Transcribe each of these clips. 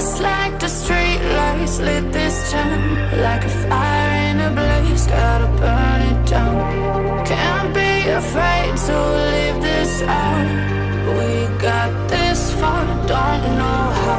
Just like the street lights lit this town, like a fire in a blaze, gotta burn it down. Can't be afraid to leave this out. We got this far, don't know how.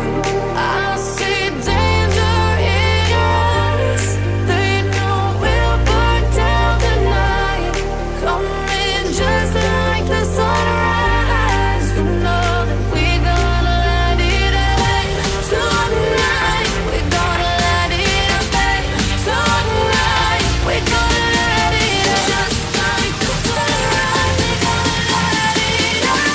I see danger in your eyes. They know we'll burn down the night. Coming just like the sunrise. You know that we gonna let it rain. Tonight we gonna let it rain. Tonight we gonna let it rain. Just like the sunrise, we gonna let it rain.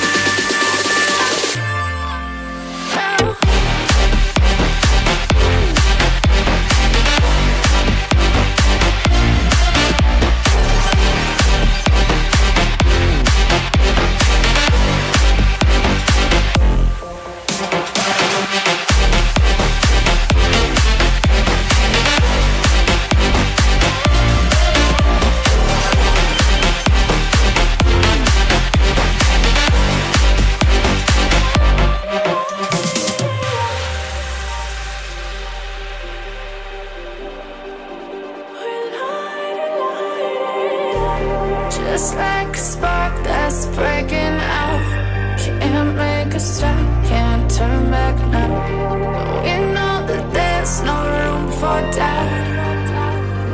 Just like a spark that's breaking out. Can't make a stop, can't turn back now. We know that there's no room for doubt.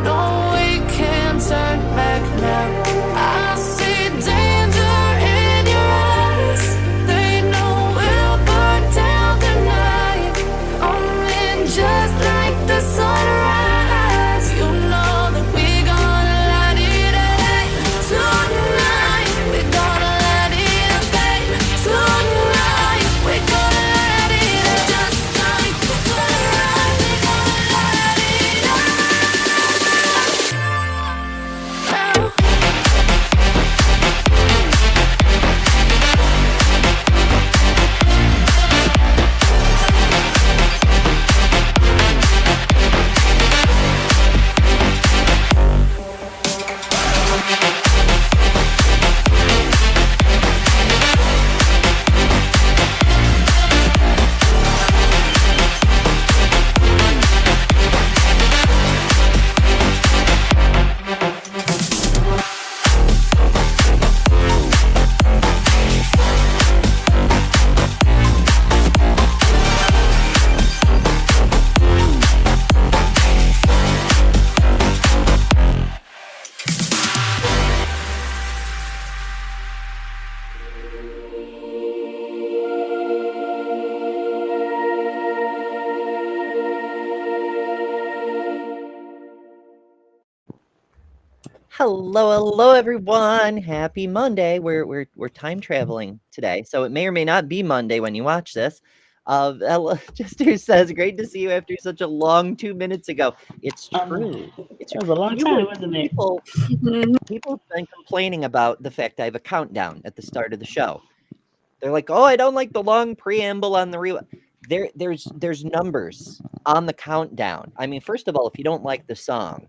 No, we can't turn back now. I see danger in your eyes. They know we'll burn down the night. Coming just like the sunrise. You know that we gonna let it rain. Tonight we gonna let it rain. Tonight we gonna let it rain. Just like the sunrise, we gonna let it rain. Hello, everyone. Happy Monday. We're time traveling today, so it may or may not be Monday when you watch this. Jester says, "Great to see you after such a long 2 minutes ago." It's true. It's That was a long you time, were- wasn't it? people have been complaining about the fact I have a countdown at the start of the show. They're like, "Oh, I don't like the long preamble on the there's numbers on the countdown. I mean, first of all, if you don't like the song,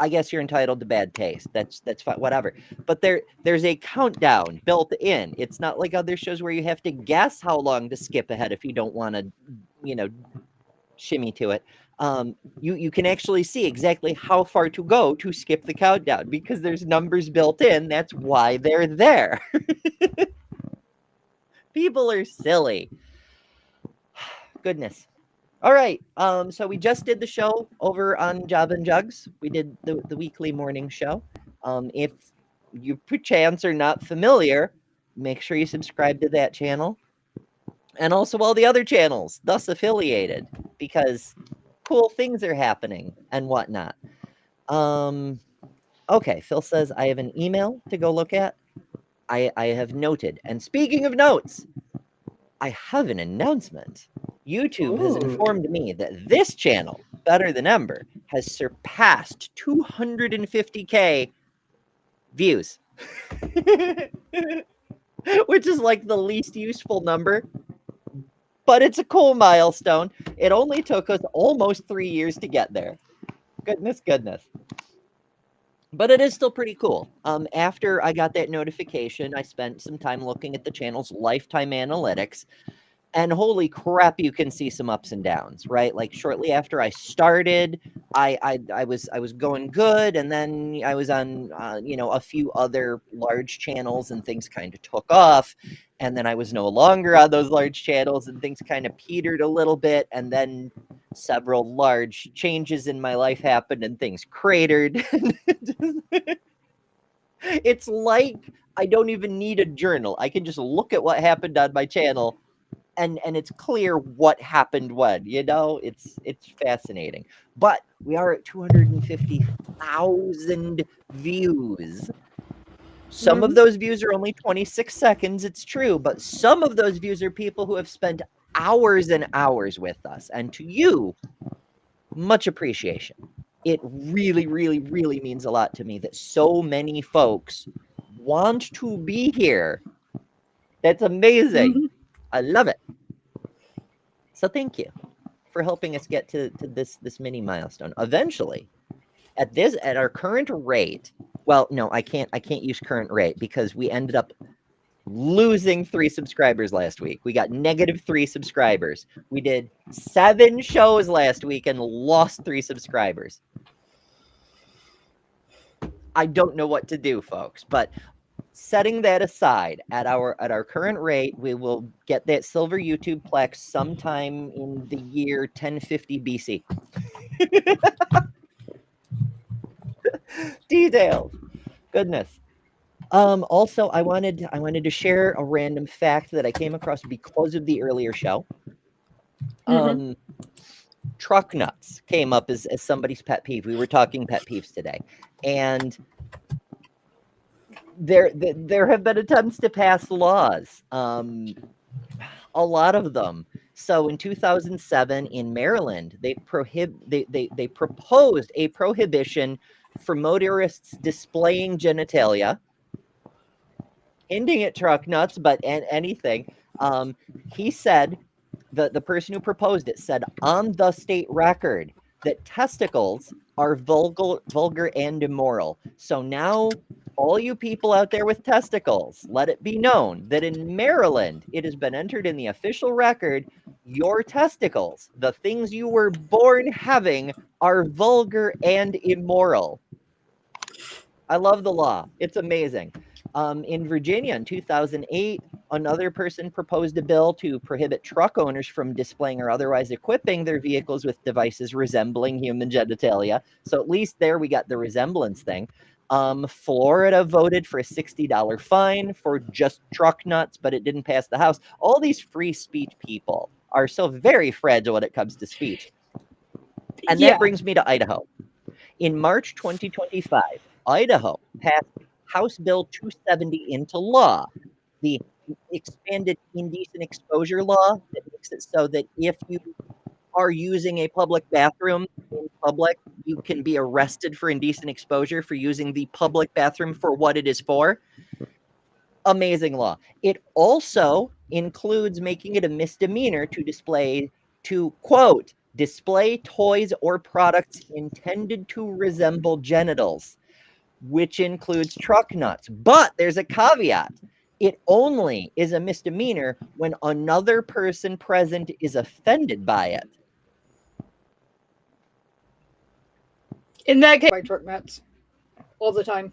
I guess you're entitled to bad taste. That's fine, whatever. But there's a countdown built in. It's not like other shows where you have to guess how long to skip ahead if you don't want to, shimmy to it. You can actually see exactly how far to go to skip the countdown because there's numbers built in. That's why they're there. People are silly. Goodness. All right. So we just did the show over on Job and Jugs. We did the weekly morning show. If you perchance are not familiar, make sure you subscribe to that channel. And also all the other channels, thus affiliated, because cool things are happening and whatnot. Okay, Phil says I have an email to go look at. I have noted. And speaking of notes, I have an announcement. YouTube has informed me that this channel, Better Than Ember, has surpassed 250K views. Which is like the least useful number. But it's a cool milestone. It only took us almost 3 years to get there. Goodness. But it is still pretty cool. After I got that notification, I spent some time looking at the channel's lifetime analytics. And holy crap, you can see some ups and downs, right? Like shortly after I started, I was going good, and then I was on a few other large channels, and things kind of took off, and then I was no longer on those large channels, and things kind of petered a little bit, and then several large changes in my life happened, and things cratered. It's like I don't even need a journal. I can just look at what happened on my channel, and it's clear what happened when. It's fascinating. But we are at 250,000 views. Some of those views are only 26 seconds, it's true, but some of those views are people who have spent hours and hours with us, and to you, much appreciation. It really, really, really means a lot to me that so many folks want to be here. That's amazing. I love it. So thank you for helping us get to this mini milestone. Eventually, at our current rate, well, no, I can't use current rate because we ended up losing 3 subscribers last week. We got -3 subscribers. We did 7 shows last week and lost 3 subscribers. I don't know what to do, folks, but setting that aside, at our current rate, we will get that silver YouTube plaque sometime in the year 1050 BC. Details. Goodness. Also, I wanted to share a random fact that I came across because of the earlier show. Truck nuts came up as somebody's pet peeve. We were talking pet peeves today, and there have been attempts to pass laws, a lot of them. So in 2007 in Maryland, they proposed a prohibition for motorists displaying genitalia, hinting at truck nuts, but anything. He said, the person who proposed it said on the state record that testicles are vulgar and immoral. So now, all you people out there with testicles, let it be known that in Maryland, it has been entered in the official record, your testicles, the things you were born having, are vulgar and immoral. I love the law. It's amazing. In Virginia in 2008, another person proposed a bill to prohibit truck owners from displaying or otherwise equipping their vehicles with devices resembling human genitalia. So at least there we got the resemblance thing. Florida voted for a $60 fine for just truck nuts, but it didn't pass the House. All these free speech people are so very fragile when it comes to speech. And that brings me to Idaho. In March 2025, Idaho passed House Bill 270 into law, the expanded indecent exposure law that makes it so that if you are using a public bathroom in public, you can be arrested for indecent exposure for using the public bathroom for what it is for. Amazing law. It also includes making it a misdemeanor to quote, display toys or products intended to resemble genitals, which includes truck nuts. But there's a caveat. It only is a misdemeanor when another person present is offended by it. In that case, by truck nuts all the time.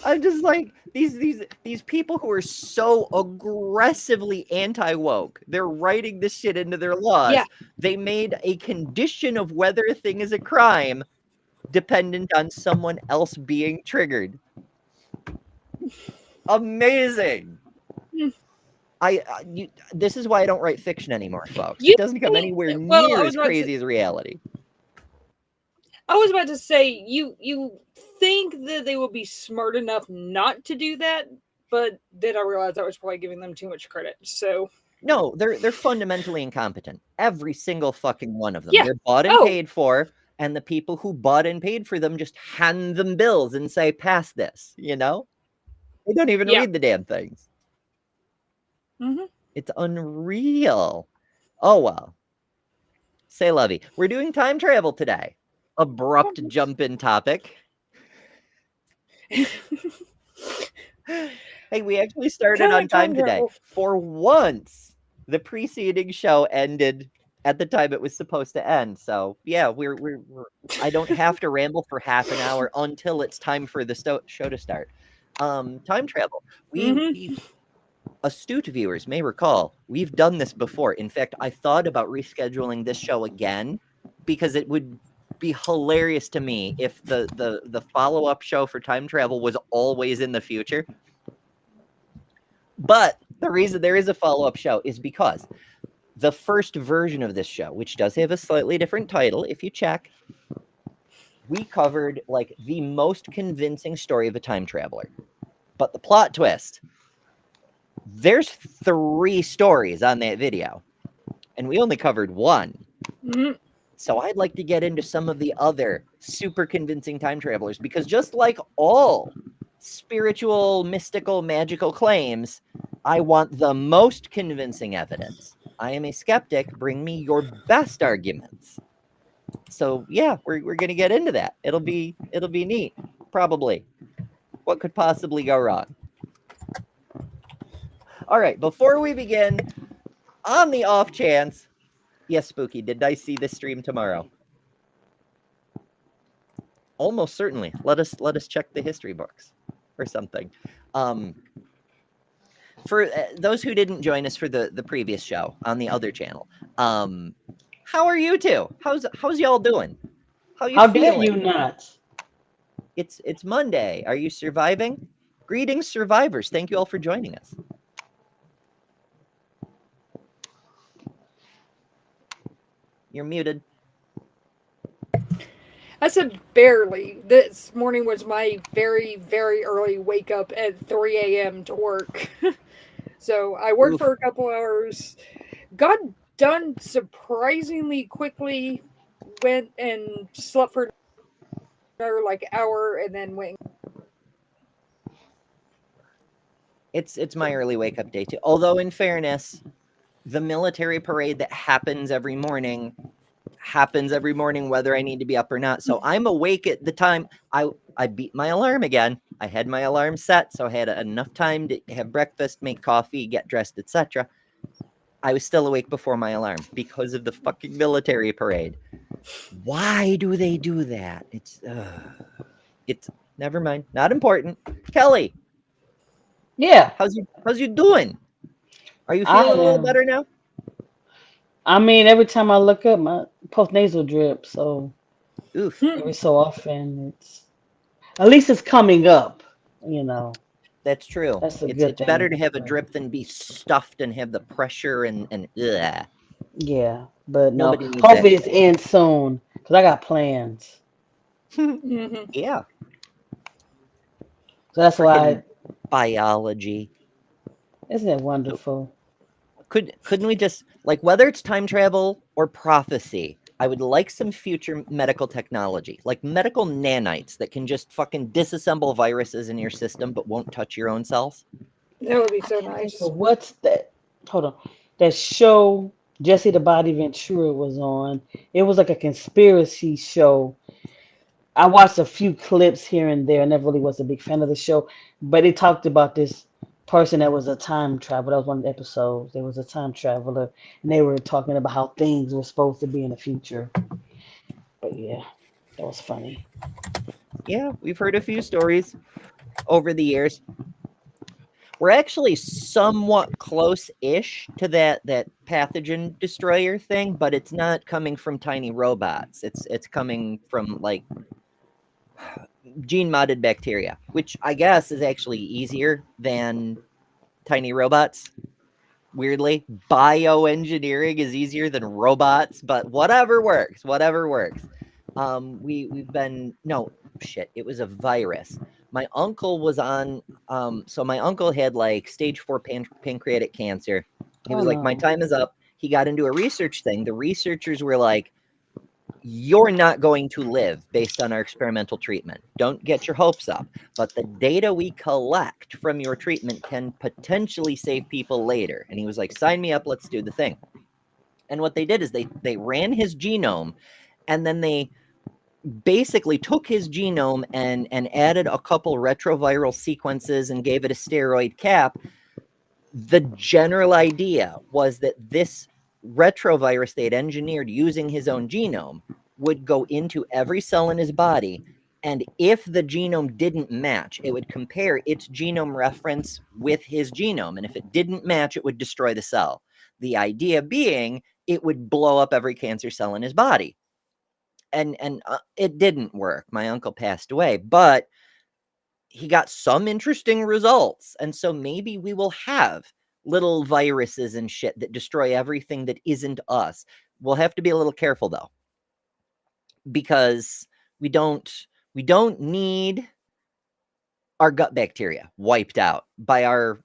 I'm just like, these people who are so aggressively anti-woke, they're writing this shit into their laws. Yeah. They made a condition of whether a thing is a crime dependent on someone else being triggered. Amazing. This is why I don't write fiction anymore, folks. It doesn't come anywhere near as crazy as reality. I was about to say, you think that they would be smart enough not to do that, but then I realized I was probably giving them too much credit. So no, they're fundamentally incompetent. Every single fucking one of them. Yeah. They're bought and paid for, and the people who bought and paid for them just hand them bills and say, pass this, They don't even read the damn things. It's unreal. Oh, well. Say lovey. We're doing time travel today. Abrupt jump in topic. Hey, we actually started Kinda on like time time today. travel. For once, the preceding show ended at the time it was supposed to end. So yeah, we're I don't have to ramble for half an hour until it's time for the show to start. Time travel. We astute viewers may recall we've done this before. In fact, I thought about rescheduling this show again because it would be hilarious to me if the follow-up show for time travel was always in the future. But the reason there is a follow-up show is because the first version of this show, which does have a slightly different title if you check, we covered like the most convincing story of a time traveler. But the plot twist, there's 3 stories on that video, and we only covered 1. Mhm. So I'd like to get into some of the other super convincing time travelers, because just like all spiritual, mystical, magical claims, I want the most convincing evidence. I am a skeptic. Bring me your best arguments. So yeah, we're gonna get into that. It'll be neat. Probably. What could possibly go wrong? All right, before we begin, on the off chance, yes, Spooky, did I see this stream tomorrow? Almost certainly. Let us check the history books or something. For those who didn't join us for the previous show on the other channel, how are you two? How's y'all doing? How you How dare feeling? you not? It's Monday. Are you surviving? Greetings, survivors. Thank you all for joining us. You're muted. I said barely. This morning was my very, very early wake up at 3 a.m. to work. So I worked Oof. for a couple hours, got done surprisingly quickly, went and slept for another like hour, and then went. It's my early wake up day too. Although in fairness, the military parade that happens every morning whether I need to be up or not. So I'm awake at the time. I beat my alarm again. I had my alarm set, so I had enough time to have breakfast, make coffee, get dressed, etc. I was still awake before my alarm because of the fucking military parade. Why do they do that? It's never mind. Not important. Kelly, Yeah, how's you doing? Are you I feeling a little am. better now? I mean, every time I look up, my post nasal drip. So Oof. every so often, it's at least it's coming up. You know, That's true. that's a good It's better thing. to have a But drip than be stuffed and have the pressure and ugh. yeah, but no. Nobody needs that Hopefully, it's shit. in soon because I got plans. Mhm. Yeah. So that's Freaking why. biology. Isn't it wonderful? Couldn't we just, like, whether it's time travel or prophecy, I would like some future medical technology, like medical nanites that can just fucking disassemble viruses in your system but won't touch your own cells. That would be I so can't think nice. of what's that. Hold on. That show Jesse the Body Ventura was on. It was like a conspiracy show. I watched a few clips here and there. I never really was a big fan of the show, but it talked about this person that was a time traveler. That was one of the episodes. There was a time traveler, and they were talking about how things were supposed to be in the future. But yeah, that was funny. Yeah, we've heard a few stories over the years. We're actually somewhat close-ish to that pathogen destroyer thing, but it's not coming from tiny robots. It's coming from like gene-modded bacteria, which I guess is actually easier than tiny robots. Weirdly, bioengineering is easier than robots, but whatever works. Whatever works. We've been no shit. It was a virus. My uncle was on. So my uncle had like stage 4 pancreatic cancer. He Oh was like, my no. time is up. He got into a research thing. The researchers were like, you're not going to live based on our experimental treatment. Don't get your hopes up. But the data we collect from your treatment can potentially save people later. And he was like, sign me up. Let's do the thing. And what they did is they ran his genome, and then they basically took his genome and added a couple retroviral sequences and gave it a steroid cap, the general idea was that this retrovirus they had engineered using his own genome would go into every cell in his body, and if the genome didn't match, it would compare its genome reference with his genome, and if it didn't match, it would destroy the cell. The idea being it would blow up every cancer cell in his body. And it didn't work. My uncle passed away, but he got some interesting results. And so maybe we will have little viruses and shit that destroy everything that isn't us. We'll have to be a little careful though, because we don't need our gut bacteria wiped out by our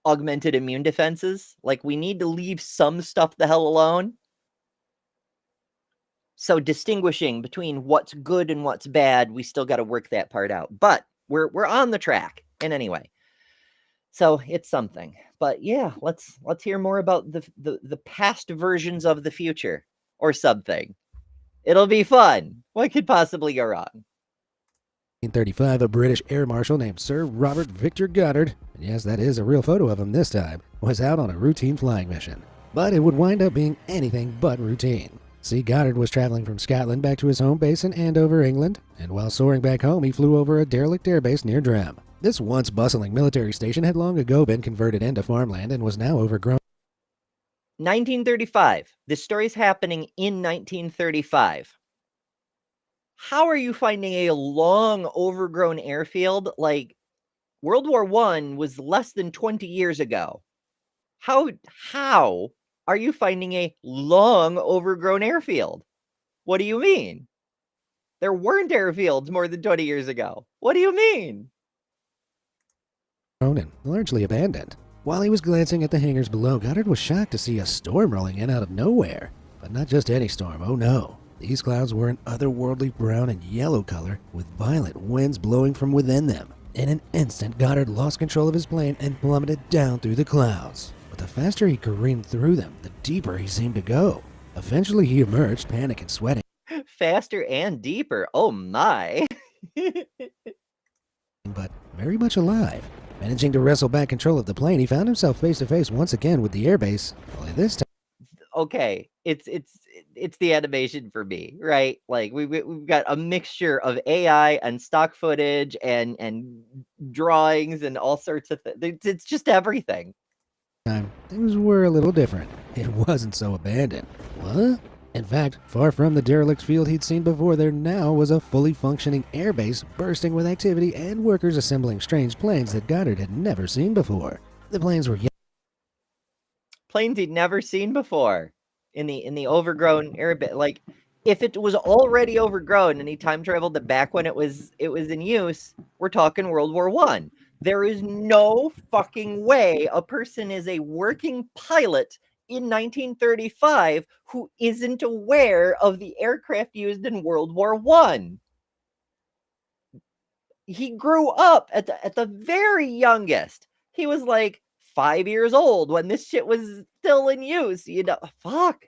augmented immune defenses. Like, we need to leave some stuff the hell alone. So distinguishing between what's good and what's bad, we still got to work that part out. But we're on the track in any way. So it's something. But yeah, let's hear more about the past versions of the future or something. It'll be fun. What could possibly go wrong? 1935, a British air marshal named Sir Robert Victor Goddard, and yes, that is a real photo of him this time, was out on a routine flying mission. But it would wind up being anything but routine. See, Goddard was traveling from Scotland back to his home base in Andover, England, and while soaring back home, he flew over a derelict airbase near Drem. This once bustling military station had long ago been converted into farmland and was now overgrown. 1935. This story's happening in 1935. How are you finding a long, overgrown airfield? Like, World War I was less than 20 years ago. How are you finding a long, overgrown airfield? What do you mean? There weren't airfields more than 20 years ago. What do you mean? And largely abandoned. While he was glancing at the hangars below, Goddard was shocked to see a storm rolling in out of nowhere. But not just any storm, oh no. These clouds were an otherworldly brown and yellow color, with violent winds blowing from within them. In an instant, Goddard lost control of his plane and plummeted down through the clouds. But the faster he careened through them, the deeper he seemed to go. Eventually he emerged, panic and sweating. Faster and deeper, oh my. But very much alive. Managing to wrestle back control of the plane, he found himself face to face once again with the airbase, only this time. Okay, it's the animation for me, right? Like, we've got a mixture of AI and stock footage and drawings and all sorts of things. It's just everything. Things were a little different. It wasn't so abandoned. What? In fact, far from the derelict field he'd seen before, there now was a fully functioning airbase bursting with activity and workers assembling strange planes that Goddard had never seen before. The planes were planes he'd never seen before in the overgrown airbase. Like, if it was already overgrown and he time traveled it back when it was in use, we're talking World War I. There is no fucking way a person is a working pilot in 1935 who isn't aware of the aircraft used in World War I. He grew up at the very youngest. He was like 5 years old when this shit was still in use. You know, fuck.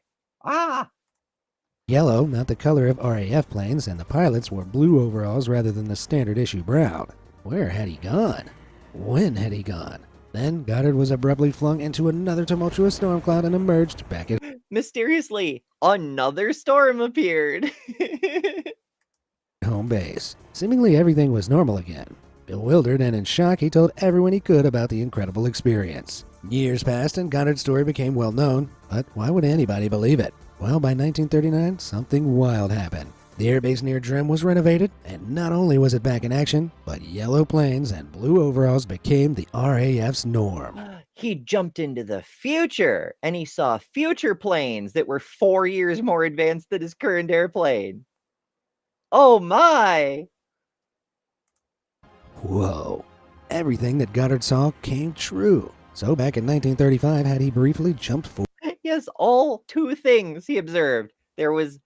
Yellow, not the color of RAF planes, and the pilots wore blue overalls rather than the standard issue brown. Where had he gone? When had he gone? Then Goddard was abruptly flung into another tumultuous storm cloud and emerged back at mysteriously, another storm appeared. home base. Seemingly everything was normal again. Bewildered and in shock, he told everyone he could about the incredible experience. Years passed and Goddard's story became well known, but why would anybody believe it? Well, by 1939, something wild happened. The airbase near Drem was renovated, and not only was it back in action, but yellow planes and blue overalls became the RAF's norm. He jumped into the future, and he saw future planes that were 4 years more advanced than his current airplane. Oh my! Whoa. Everything that Goddard saw came true. So back in 1935, had he briefly jumped forward? Yes, all two things he observed. There was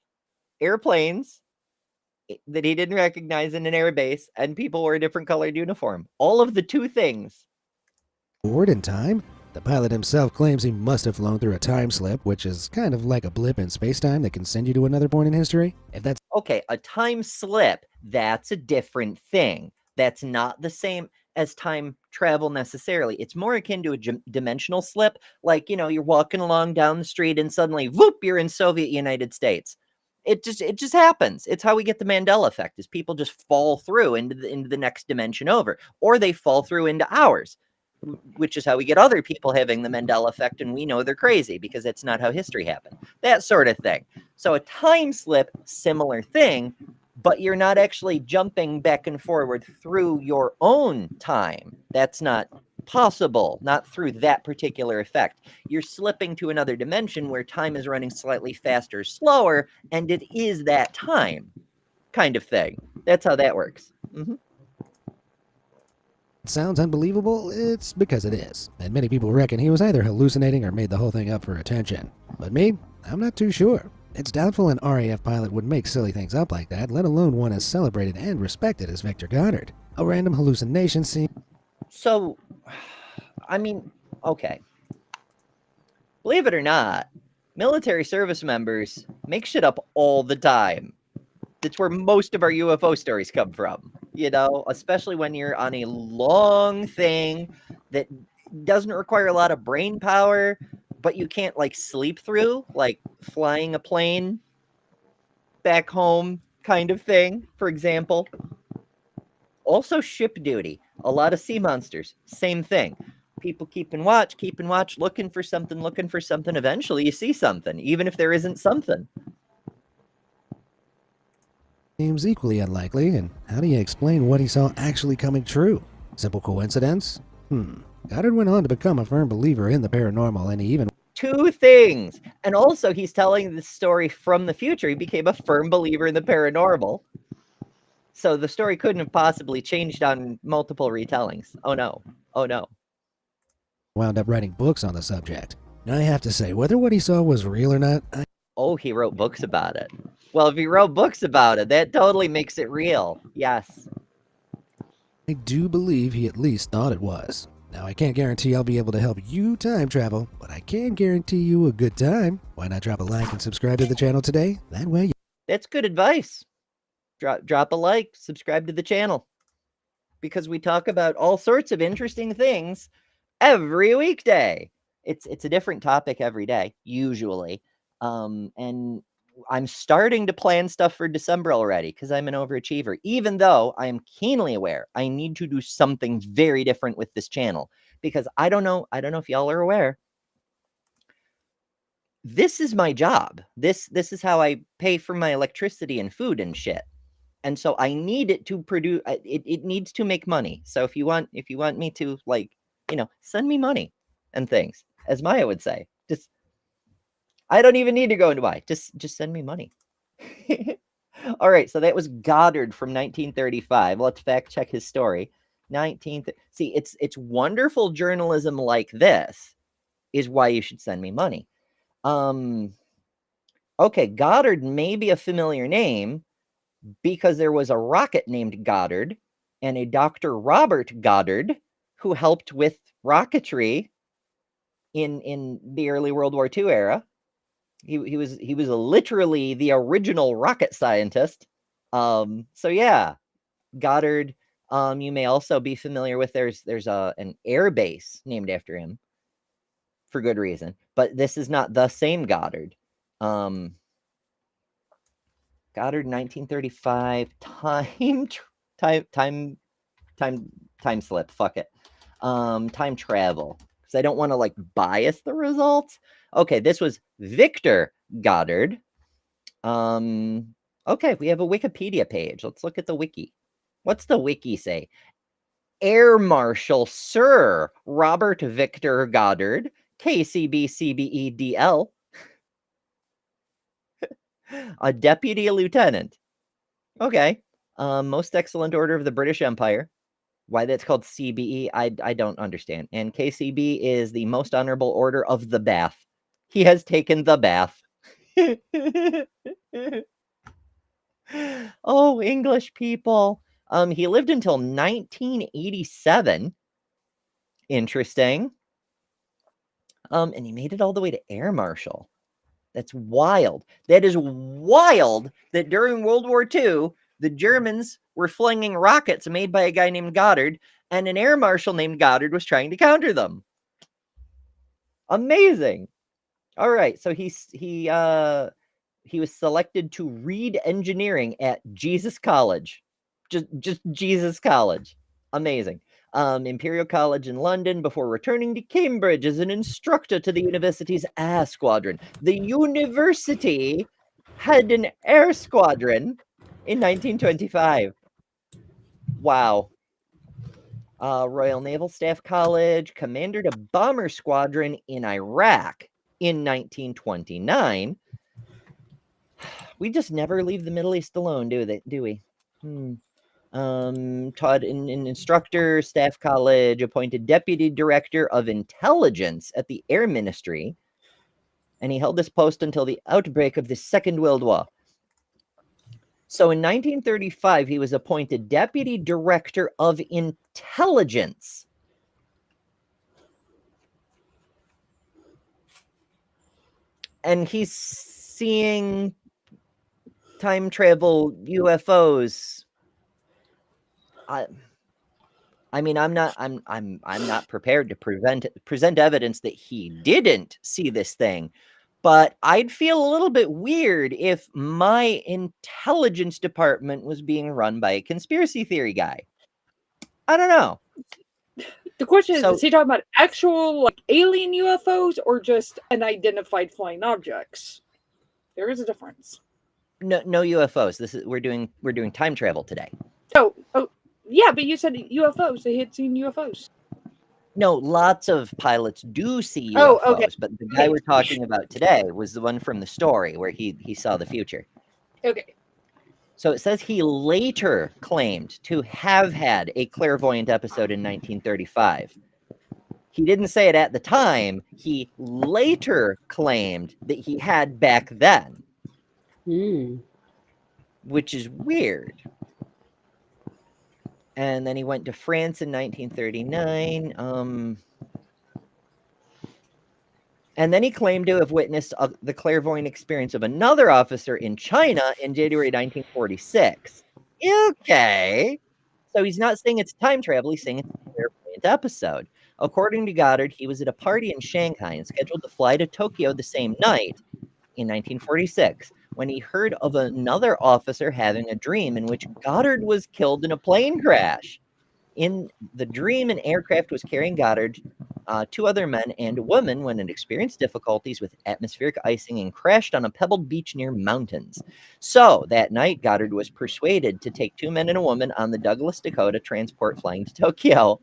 airplanes that he didn't recognize in an airbase, and people wore a different colored uniform. All of the two things. Forward in time? The pilot himself claims he must have flown through a time slip, which is kind of like a blip in space-time that can send you to another point in history. If that's Okay, a time slip, that's a different thing. That's not the same as time travel necessarily. It's more akin to a dimensional slip. Like, you're walking along down the street and suddenly, whoop, you're in Soviet United States. It just happens. It's how we get the Mandela effect, is people just fall through into the next dimension over, or they fall through into ours, which is how we get other people having the Mandela effect, and we know they're crazy because that's not how history happened. That sort of thing. So a time slip, similar thing, but you're not actually jumping back and forward through your own time. That's not possible, not through that particular effect. You're slipping to another dimension where time is running slightly faster, slower, and it is that time kind of thing. That's how that works. sounds unbelievable, it's because it is. And many people reckon he was either hallucinating or made the whole thing up for attention. But me, I'm not too sure. It's doubtful an RAF pilot would make silly things up like that, let alone one as celebrated and respected as Victor Goddard. A random hallucination seems... So, I mean, okay. Believe it or not, military service members make shit up all the time. That's where most of our UFO stories come from, especially when you're on a long thing that doesn't require a lot of brain power, but you can't sleep through, like flying a plane back home kind of thing, for example. Also ship duty, a lot of sea monsters, same thing. People keeping watch, looking for something. Eventually you see something, even if there isn't something. Seems equally unlikely, and how do you explain what he saw actually coming true? Simple coincidence? Goddard went on to become a firm believer in the paranormal, and he even... Two things. And also, he's telling this story from the future. He became a firm believer in the paranormal. So the story couldn't have possibly changed on multiple retellings. Oh no. wound up writing books on the subject. I have to say, whether what he saw was real or not, Oh, he wrote books about it. Well, if he wrote books about it, that totally makes it real. Yes. I do believe he at least thought it was. Now, I can't guarantee I'll be able to help you time travel, but I can guarantee you a good time. Why not drop a like and subscribe to the channel today? That way you... That's good advice. Drop a like, subscribe to the channel. Because we talk about all sorts of interesting things every weekday. It's a different topic every day, usually. And I'm starting to plan stuff for December already because I'm an overachiever, even though I am keenly aware I need to do something very different with this channel, because I don't know if y'all are aware. This is my job. This is how I pay for my electricity and food and shit. And so I need it to produce, it needs to make money. So if you want me to, send me money and things, as Maya would say, I don't even need to go into why. Just send me money. All right, so that was Goddard from 1935. Let's fact check his story. See, it's wonderful journalism like this is why you should send me money. Okay, Goddard may be a familiar name because there was a rocket named Goddard and a Dr. Robert Goddard who helped with rocketry in the early World War II era. He was literally the original rocket scientist. So yeah, Goddard. You may also be familiar with there's an air base named after him for good reason, but this is not the same Goddard. Goddard 1935 time slip. Fuck it. Time travel, because I don't want to bias the results. Okay, this was Victor Goddard. Okay, we have a Wikipedia page. Let's look at the wiki. What's the wiki say? Air Marshal Sir Robert Victor Goddard, KCB-CBE-DL. A deputy lieutenant. Okay. Most excellent order of the British Empire. Why that's called CBE, I don't understand. And KCB is the most honorable order of the bath. He has taken the bath. Oh, English people. He lived until 1987. Interesting. And he made it all the way to Air Marshal. That's wild. That is wild that during World War II, the Germans were flinging rockets made by a guy named Goddard, and an air marshal named Goddard was trying to counter them. Amazing. All right, so he was selected to read engineering at Jesus College. Just Jesus College. Amazing. Imperial College in London before returning to Cambridge as an instructor to the university's air squadron. The university had an air squadron in 1925. Wow. Royal Naval Staff College, commander to bomber squadron in Iraq in 1929. We just never leave the Middle East alone, do we? Taught in instructor, staff college, appointed deputy director of intelligence at the Air Ministry, and he held this post until the outbreak of the Second World War. So in 1935, he was appointed deputy director of intelligence. And he's seeing time travel UFOs. I mean, I'm not prepared to present evidence that he didn't see this thing, but I'd feel a little bit weird if my intelligence department was being run by a conspiracy theory guy. I don't know. The question is he talking about actual like alien UFOs or just unidentified flying objects? There is a difference. No UFOs. We're doing time travel today. Oh, yeah, but you said UFOs. They had seen UFOs. No, lots of pilots do see UFOs, Oh, okay. But the guy we're talking about today was the one from the story where he saw the future. Okay. So it says he later claimed to have had a clairvoyant episode in 1935. He didn't say it at the time. He later claimed that he had back then. Which is weird. And then he went to France in 1939. And then he claimed to have witnessed the clairvoyant experience of another officer in China in January 1946. Okay. So he's not saying it's time travel. He's saying it's a clairvoyant episode. According to Goddard, he was at a party in Shanghai and scheduled to fly to Tokyo the same night in 1946 when he heard of another officer having a dream in which Goddard was killed in a plane crash. In the dream, an aircraft was carrying Goddard, two other men, and a woman when it experienced difficulties with atmospheric icing and crashed on a pebbled beach near mountains. So that night, Goddard was persuaded to take two men and a woman on the Douglas Dakota transport flying to Tokyo.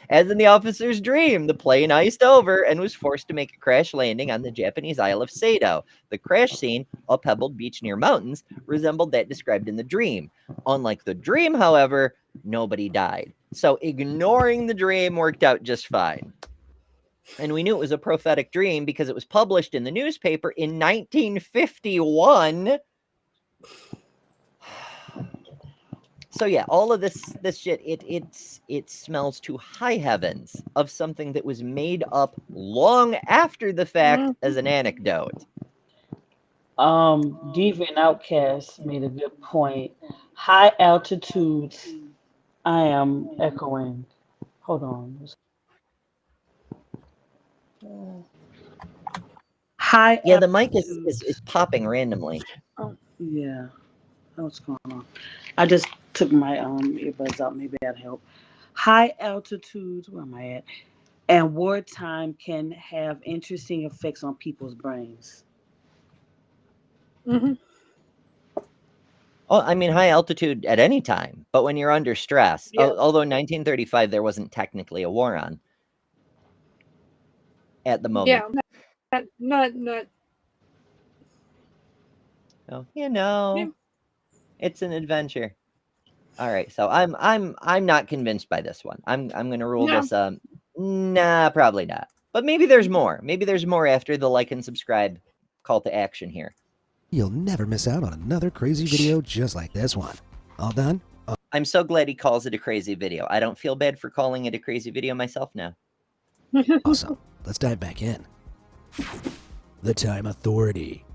As in the officer's dream, the plane iced over and was forced to make a crash landing on the Japanese Isle of Sado. The crash scene, a pebbled beach near mountains, resembled that described in the dream. Unlike the dream, however, nobody died. So ignoring the dream worked out just fine. And we knew it was a prophetic dream because it was published in the newspaper in 1951. So yeah, all of this shit, it smells to high heavens of something that was made up long after the fact as an anecdote. Deviant Outcast made a good point. High altitudes. I am echoing. Hold on. High. Yeah, the mic is popping randomly. Oh yeah. What's going on? I just took my earbuds out. Maybe that'll help. High altitudes, where am I at? And wartime can have interesting effects on people's brains. Mm-hmm. Oh, I mean, high altitude at any time, but when you're under stress, Yeah. Although in 1935 there wasn't technically a war on at the moment. Yeah, not. So, Yeah. it's an adventure. All right, so I'm not convinced by this one. I'm going to rule this nah, probably not. But maybe there's more. Maybe there's more after the like and subscribe call to action here. You'll never miss out on another crazy video just like this one. All done? I'm so glad he calls it a crazy video. I don't feel bad for calling it a crazy video myself now. Awesome. let's dive back in. The Time Authority.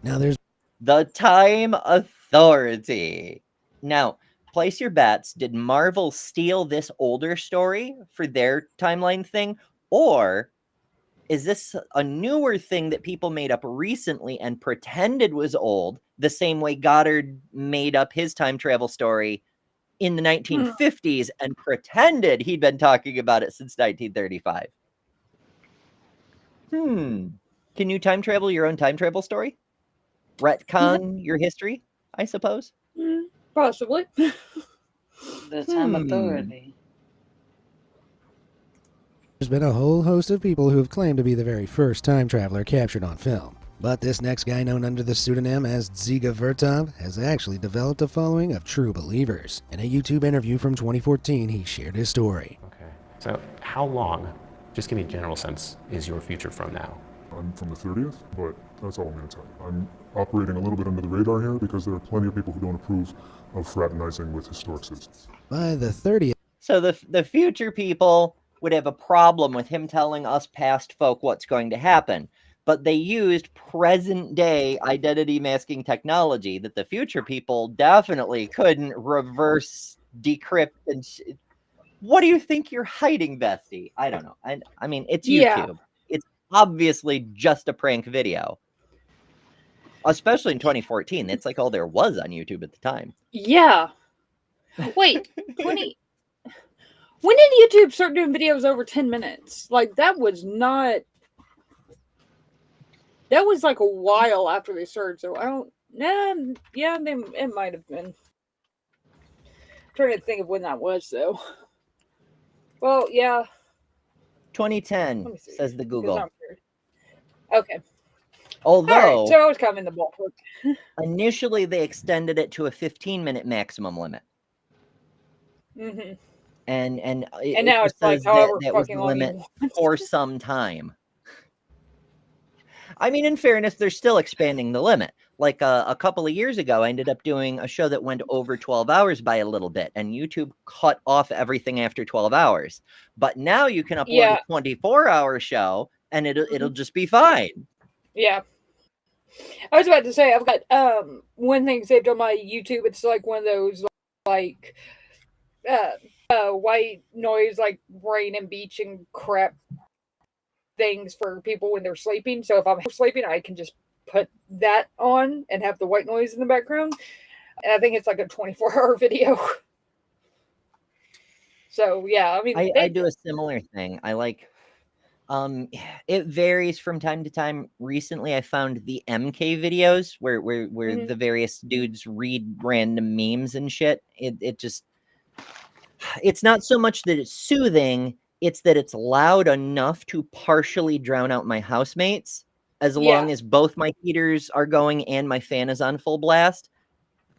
Now there's The Time Authority. Now, place your bets. Did Marvel steal this older story for their timeline thing? Or is this a newer thing that people made up recently and pretended was old, the same way Goddard made up his time travel story in the 1950s and pretended he'd been talking about it since 1935? Can you time travel your own time travel story? Retcon your history, I suppose? Possibly. The Time Authority. There's been a whole host of people who have claimed to be the very first time traveler captured on film. But this next guy, known under the pseudonym as Dziga Vertov, has actually developed a following of true believers. In a YouTube interview from 2014, he shared his story. Okay, so how long, just give me a general sense, is your future from now? I'm from the 30th, but that's all I'm going to tell you. I'm operating a little bit under the radar here because there are plenty of people who don't approve of fraternizing with historic citizens. By the 30th, So the future people would have a problem with him telling us past folk what's going to happen. But they used present day identity masking technology that the future people definitely couldn't reverse decrypt. And what do you think you're hiding, Bestie? I don't know. I mean, it's YouTube. Yeah. It's obviously just a prank video. Especially in 2014. That's like all there was on YouTube at the time. Yeah. Wait, 20. When did YouTube start doing videos over 10 minutes? Like, that was not. That was like a while after they started, so I don't. Nah, yeah, it might have been. I'm trying to think of when that was, though. Well, yeah. 2010, says the Google. Okay. Although, all right, so I was kind of in the ballpark. Initially they extended it to a 15-minute maximum limit. Mm-hmm. And now it's like however that was the fucking long limit you want. for some time. I mean, in fairness, they're still expanding the limit. Like a couple of years ago, I ended up doing a show that went over 12 hours by a little bit, and YouTube cut off everything after 12 hours. But now you can upload a 24-hour show, and it'll just be fine. Yeah. I was about to say, I've got one thing saved on my YouTube. It's like one of those like white noise, like rain and beach and crap things for people when they're sleeping. So if I'm sleeping, I can just put that on and have the white noise in the background. And I think it's like a 24-hour video. So yeah, I mean, I do a similar thing. I like. It varies from time to time. Recently, I found the MK videos where the various dudes read random memes and shit. It's not so much that it's soothing, it's that it's loud enough to partially drown out my housemates, as long as both my heaters are going and my fan is on full blast.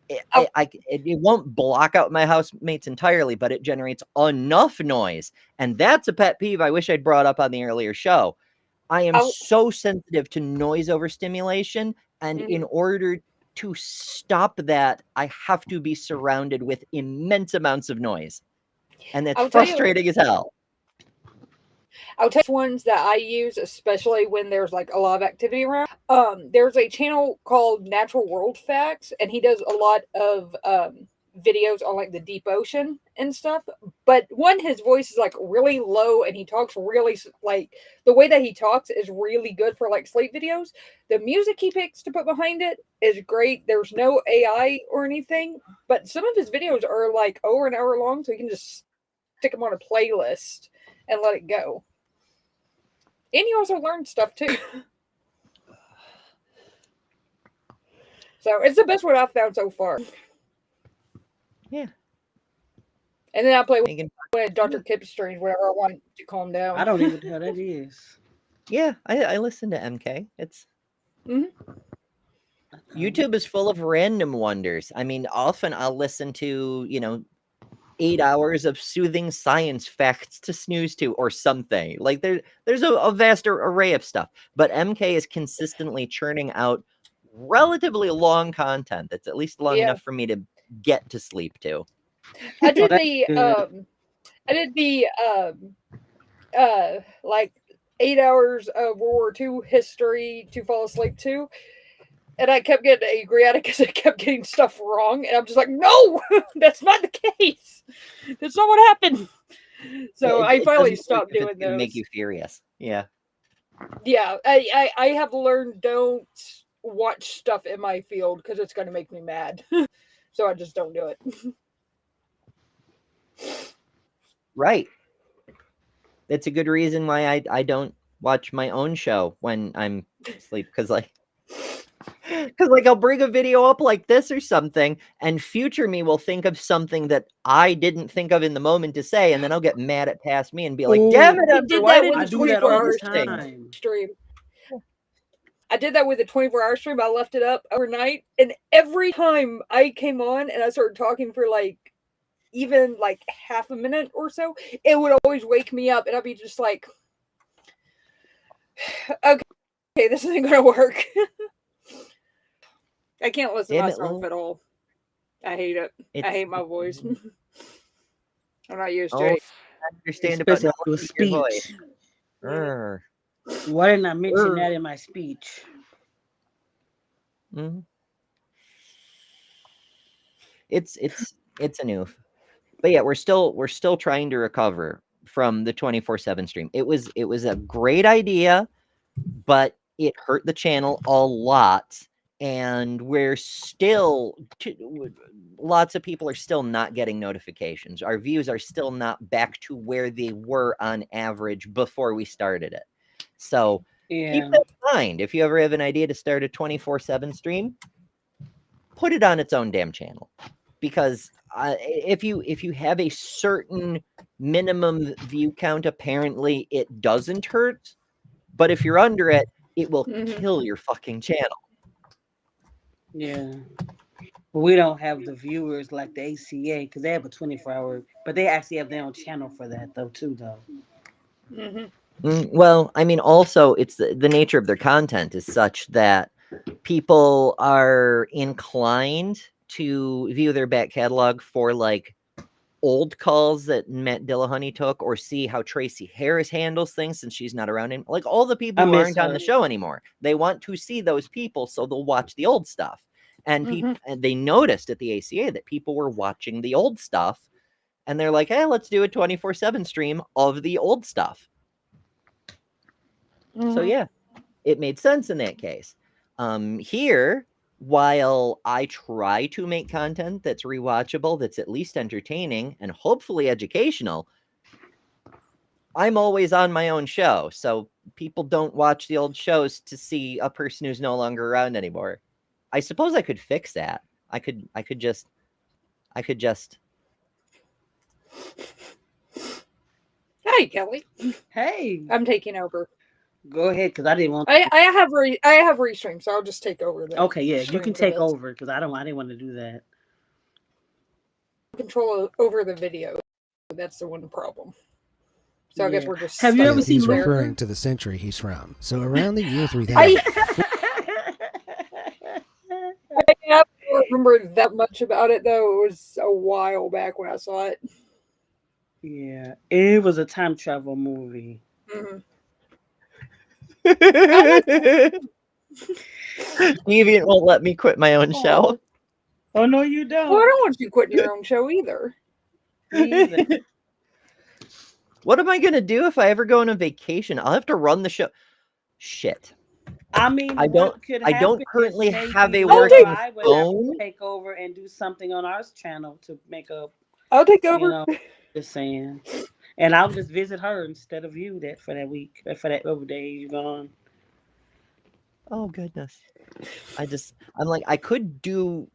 It won't block out my housemates entirely, but it generates enough noise. And that's a pet peeve I wish I'd brought up on the earlier show. I am so sensitive to noise overstimulation. And in order to stop that, I have to be surrounded with immense amounts of noise. And that's frustrating as hell. I'll tell you ones that I use, especially when there's like a lot of activity around. There's a channel called Natural World Facts, and he does a lot of videos on like the deep ocean and stuff. But his voice is like really low, and he talks really like the way that he talks is really good for like sleep videos. The music he picks to put behind it is great. There's no AI or anything, but some of his videos are like over an hour long, so you can just stick them on a playlist and let it go. And you also learn stuff too. So it's the best one I've found so far. Yeah. And then I play with Dr. Kip streams whenever I want to calm down. I don't even know who that is. Yeah, I listen to MK. It's YouTube is full of random wonders. I mean, often I'll listen to, 8 hours of soothing science facts to snooze to or something. Like there's a vast array of stuff, but MK is consistently churning out relatively long content that's at least long enough for me to get to sleep to. I did like 8 hours of World War II history to fall asleep to. And I kept getting angry at it because I kept getting stuff wrong. And I'm just like, no, that's not the case. That's not what happened. So I finally stopped doing It's gonna those. make you furious. Yeah. Yeah, I have learned don't watch stuff in my field because it's going to make me mad. So I just don't do it. Right. It's a good reason why I don't watch my own show when I'm asleep, because like I'll bring a video up like this or something, and future me will think of something that I didn't think of in the moment to say, and then I'll get mad at past me and be like, damn it, I Ember, did why that didn't with I the you do that 24 all hour the thing? time. stream. I did that with a 24-hour stream. I left it up overnight, and every time I came on and I started talking for like even like half a minute or so, it would always wake me up, and I'd be just like, okay, this isn't gonna work. I can't listen to Damn it, myself Lil. at all. I hate it. I hate my voice. I'm not used to Oh, it. I understand about Especially not with listening to your voice. speech. Err. Why didn't I mention that in my speech? Mhm. It's a noof. But yeah, we're still trying to recover from the 24/7 stream. It was a great idea, but it hurt the channel a lot, and we're still lots of people are still not getting notifications. Our views are still not back to where they were on average before we started it. So keep Yeah. that in mind. If you ever have an idea to start a 24/7 stream, put it on its own damn channel, because if you have a certain minimum view count, apparently it doesn't hurt, but if you're under it, it will kill your fucking channel. Yeah. But we don't have the viewers like the ACA because they have a 24-hour, but they actually have their own channel for that though too though. Well, I mean, also it's the nature of their content is such that people are inclined to view their back catalog for like old calls that Matt Dillahunty took, or see how Tracy Harris handles things since she's not around. Like all the people who aren't on the show anymore, they want to see those people, so they'll watch the old stuff. And people, and they noticed at the ACA that people were watching the old stuff, and they're like, hey, let's do a 24/7 stream of the old stuff. So yeah, it made sense in that case. Here, while I try to make content that's rewatchable, that's at least entertaining and hopefully educational, I'm always on my own show, so people don't watch the old shows to see a person who's no longer around anymore. I suppose I could fix that. I could just Hey, Kelly. Hey, I'm taking over. go ahead because I didn't want. I have restream, so I'll just take over. Okay, yeah, you can take over because I didn't want to do that. Control over the video. That's the one problem. So I guess we're just. Have you ever seen He's Luther? referring to the century he's from. So around the year 3000. I don't remember that much about it though. It was a while back when I saw it. Yeah, it was a time travel movie. Deviant won't let me quit my own show. Oh no, you don't. Well, I don't want you quitting your own show either. What am I gonna do if I ever go on a vacation? I'll have to run the show. Shit. I mean, I don't currently have a maybe working I would have phone. to take over and do something on our channel to make up. I'll take over. You know, just saying. And I'll just visit her instead of you for that week, for that over day you're gone. Oh goodness. I'm like, I could do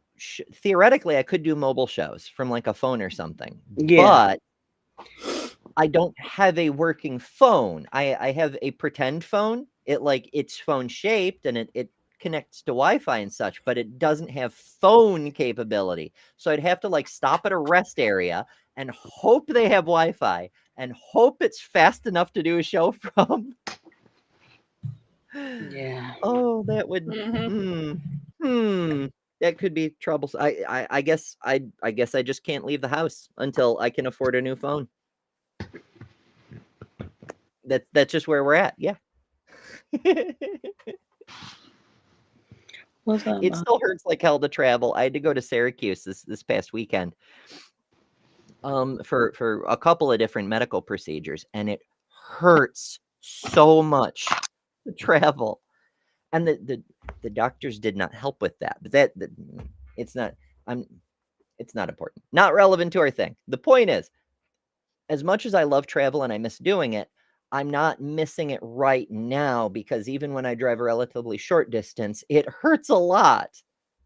theoretically I could do mobile shows from like a phone or something. Yeah. But I don't have a working phone. I have a pretend phone. It's phone shaped and it connects to Wi-Fi and such, but it doesn't have phone capability. So I'd have to like stop at a rest area and hope they have Wi-Fi and hope it's fast enough to do a show from. Yeah. Oh, that would that could be troublesome. I guess I just can't leave the house until I can afford a new phone. That's just where we're at. Yeah. What's up? It still hurts like hell to travel. I had to go to Syracuse this past weekend for a couple of different medical procedures, and it hurts so much to travel. And the doctors did not help with that. But it's not it's not important. Not relevant to our thing. The point is, as much as I love travel and I miss doing it, I'm not missing it right now, because even when I drive a relatively short distance, it hurts a lot.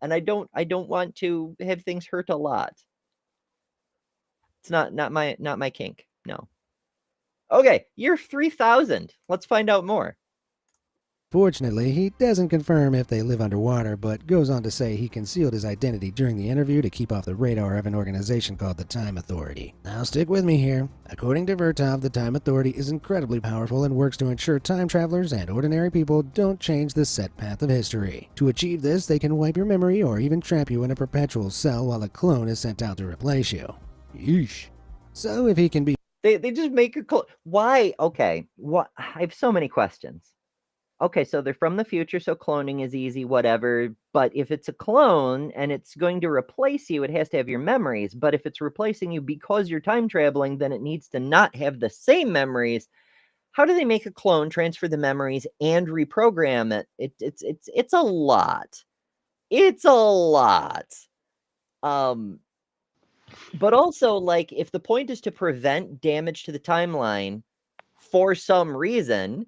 And I don't want to have things hurt a lot. It's not my kink. No. Okay, year 3000. Let's find out more. Fortunately, he doesn't confirm if they live underwater, but goes on to say he concealed his identity during the interview to keep off the radar of an organization called the Time Authority. Now stick with me here. According to Vertov, the Time Authority is incredibly powerful and works to ensure time travelers and ordinary people don't change the set path of history. To achieve this, they can wipe your memory or even trap you in a perpetual cell while a clone is sent out to replace you. Yeesh. So if he can be... They just make a clone. Why? Okay. What? I have so many questions. Okay, so they're from the future, so cloning is easy, whatever. But if it's a clone and it's going to replace you, it has to have your memories. But if it's replacing you because you're time traveling, then it needs to not have the same memories. How do they make a clone, transfer the memories, and reprogram it? It's a lot. It's a lot. But also, like, if the point is to prevent damage to the timeline for some reason,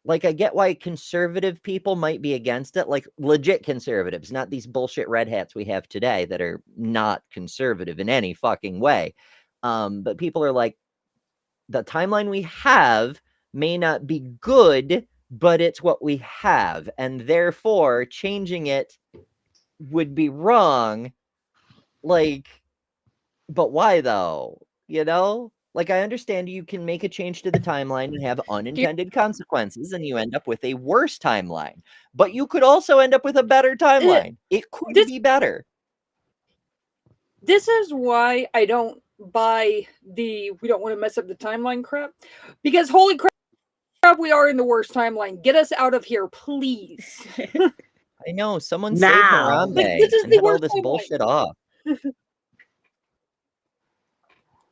like, I get why conservative people might be against it, like legit conservatives, not these bullshit red hats we have today that are not conservative in any fucking way. But people are like, the timeline we have may not be good, but it's what we have, and therefore changing it would be wrong. Like, but why though? You know? Like, I understand you can make a change to the timeline and have unintended consequences, and you end up with a worse timeline. But you could also end up with a better timeline. It could be better. This is why I don't buy the we don't want to mess up the timeline crap. Because holy crap, we are in the worst timeline. Get us out of here, please. I know. Someone Now. save Harambe Like, this is and the head all worst this timeline. bullshit off.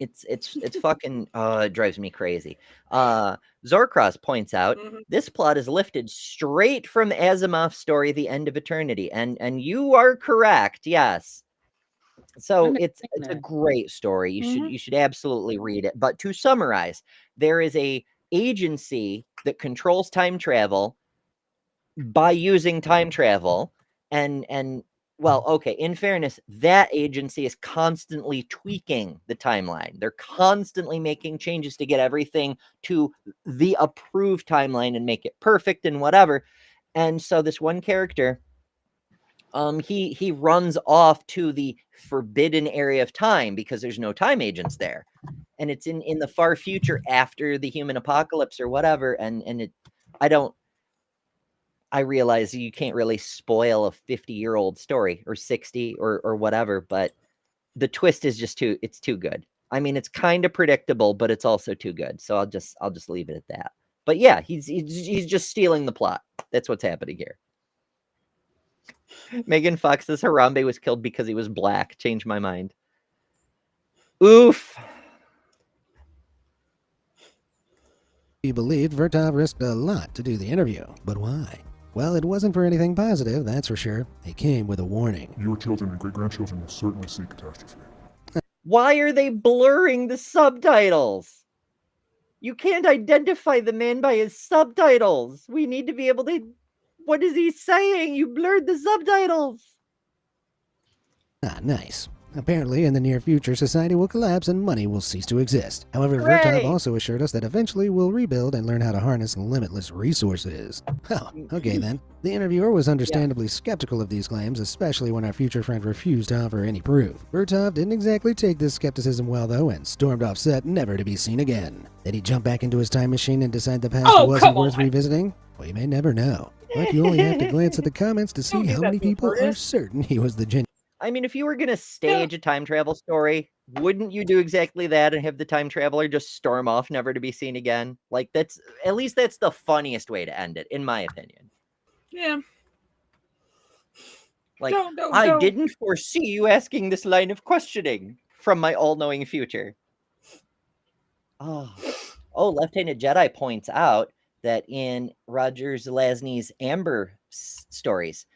It's fucking it drives me crazy. Zorkros points out this plot is lifted straight from Asimov's story The End of Eternity, and you are correct. Yes. So it's a great story. You should absolutely read it. But to summarize, there is a agency that controls time travel by using time travel, and well, okay, in fairness, that agency is constantly tweaking the timeline. They're constantly making changes to get everything to the approved timeline and make it perfect and whatever. And so this one character, he runs off to the forbidden area of time because there's no time agents there. And it's in the far future after the human apocalypse or whatever. And I realize you can't really spoil a 50-year-old story or 60 or whatever, but the twist is just it's too good. I mean, it's kind of predictable, but it's also too good. So I'll just leave it at that. But yeah, he's just stealing the plot. That's what's happening here. Megan Fox says Harambe was killed because he was black. Changed my mind. Oof. He believed Vertov risked a lot to do the interview, but why? Well, it wasn't for anything positive, that's for sure. It came with a warning. Your children and great-grandchildren will certainly see catastrophe. Why are they blurring the subtitles? You can't identify the man by his subtitles. We need to be able to... What is he saying? You blurred the subtitles. Ah, nice. Apparently, in the near future, society will collapse and money will cease to exist. However, Hooray! Vertov also assured us that eventually we'll rebuild and learn how to harness limitless resources. Oh, okay then. The interviewer was understandably skeptical of these claims, especially when our future friend refused to offer any proof. Vertov didn't exactly take this skepticism well, though, and stormed off set, never to be seen again. Did he jump back into his time machine and decide the past wasn't worth revisiting? Well, you may never know. But you only have to glance at the comments to see how many people are certain he was the genuine. I mean, if you were gonna stage a time travel story, wouldn't you do exactly that and have the time traveler just storm off, never to be seen again? Like that's at least that's the funniest way to end it, in my opinion. Yeah. Like, Don't. I didn't foresee you asking this line of questioning from my all-knowing future. Oh, Left-Handed Jedi points out that in Roger Zelazny's Amber stories,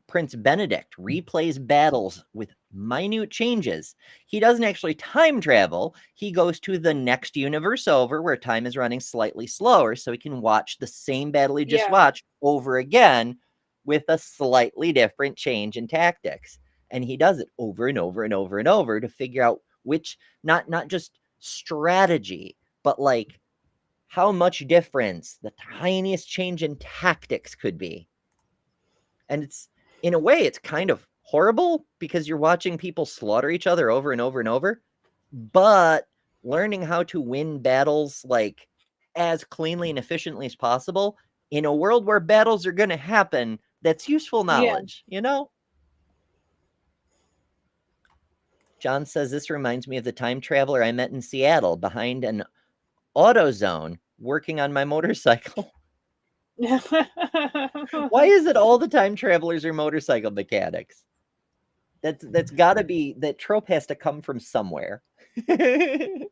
Prince Benedict replays battles with minute changes. He doesn't actually time travel. He goes to the next universe over where time is running slightly slower so he can watch the same battle he just watched over again with a slightly different change in tactics. And he does it over and over and over and over to figure out which, not just strategy, but like how much difference the tiniest change in tactics could be. And it's, in a way, it's kind of horrible because you're watching people slaughter each other over and over and over, but learning how to win battles like as cleanly and efficiently as possible in a world where battles are going to happen, that's useful knowledge, you know? John says, this reminds me of the time traveler I met in Seattle behind an AutoZone working on my motorcycle. Why is it all the time travelers are motorcycle mechanics? That's got to be, that trope has to come from somewhere. I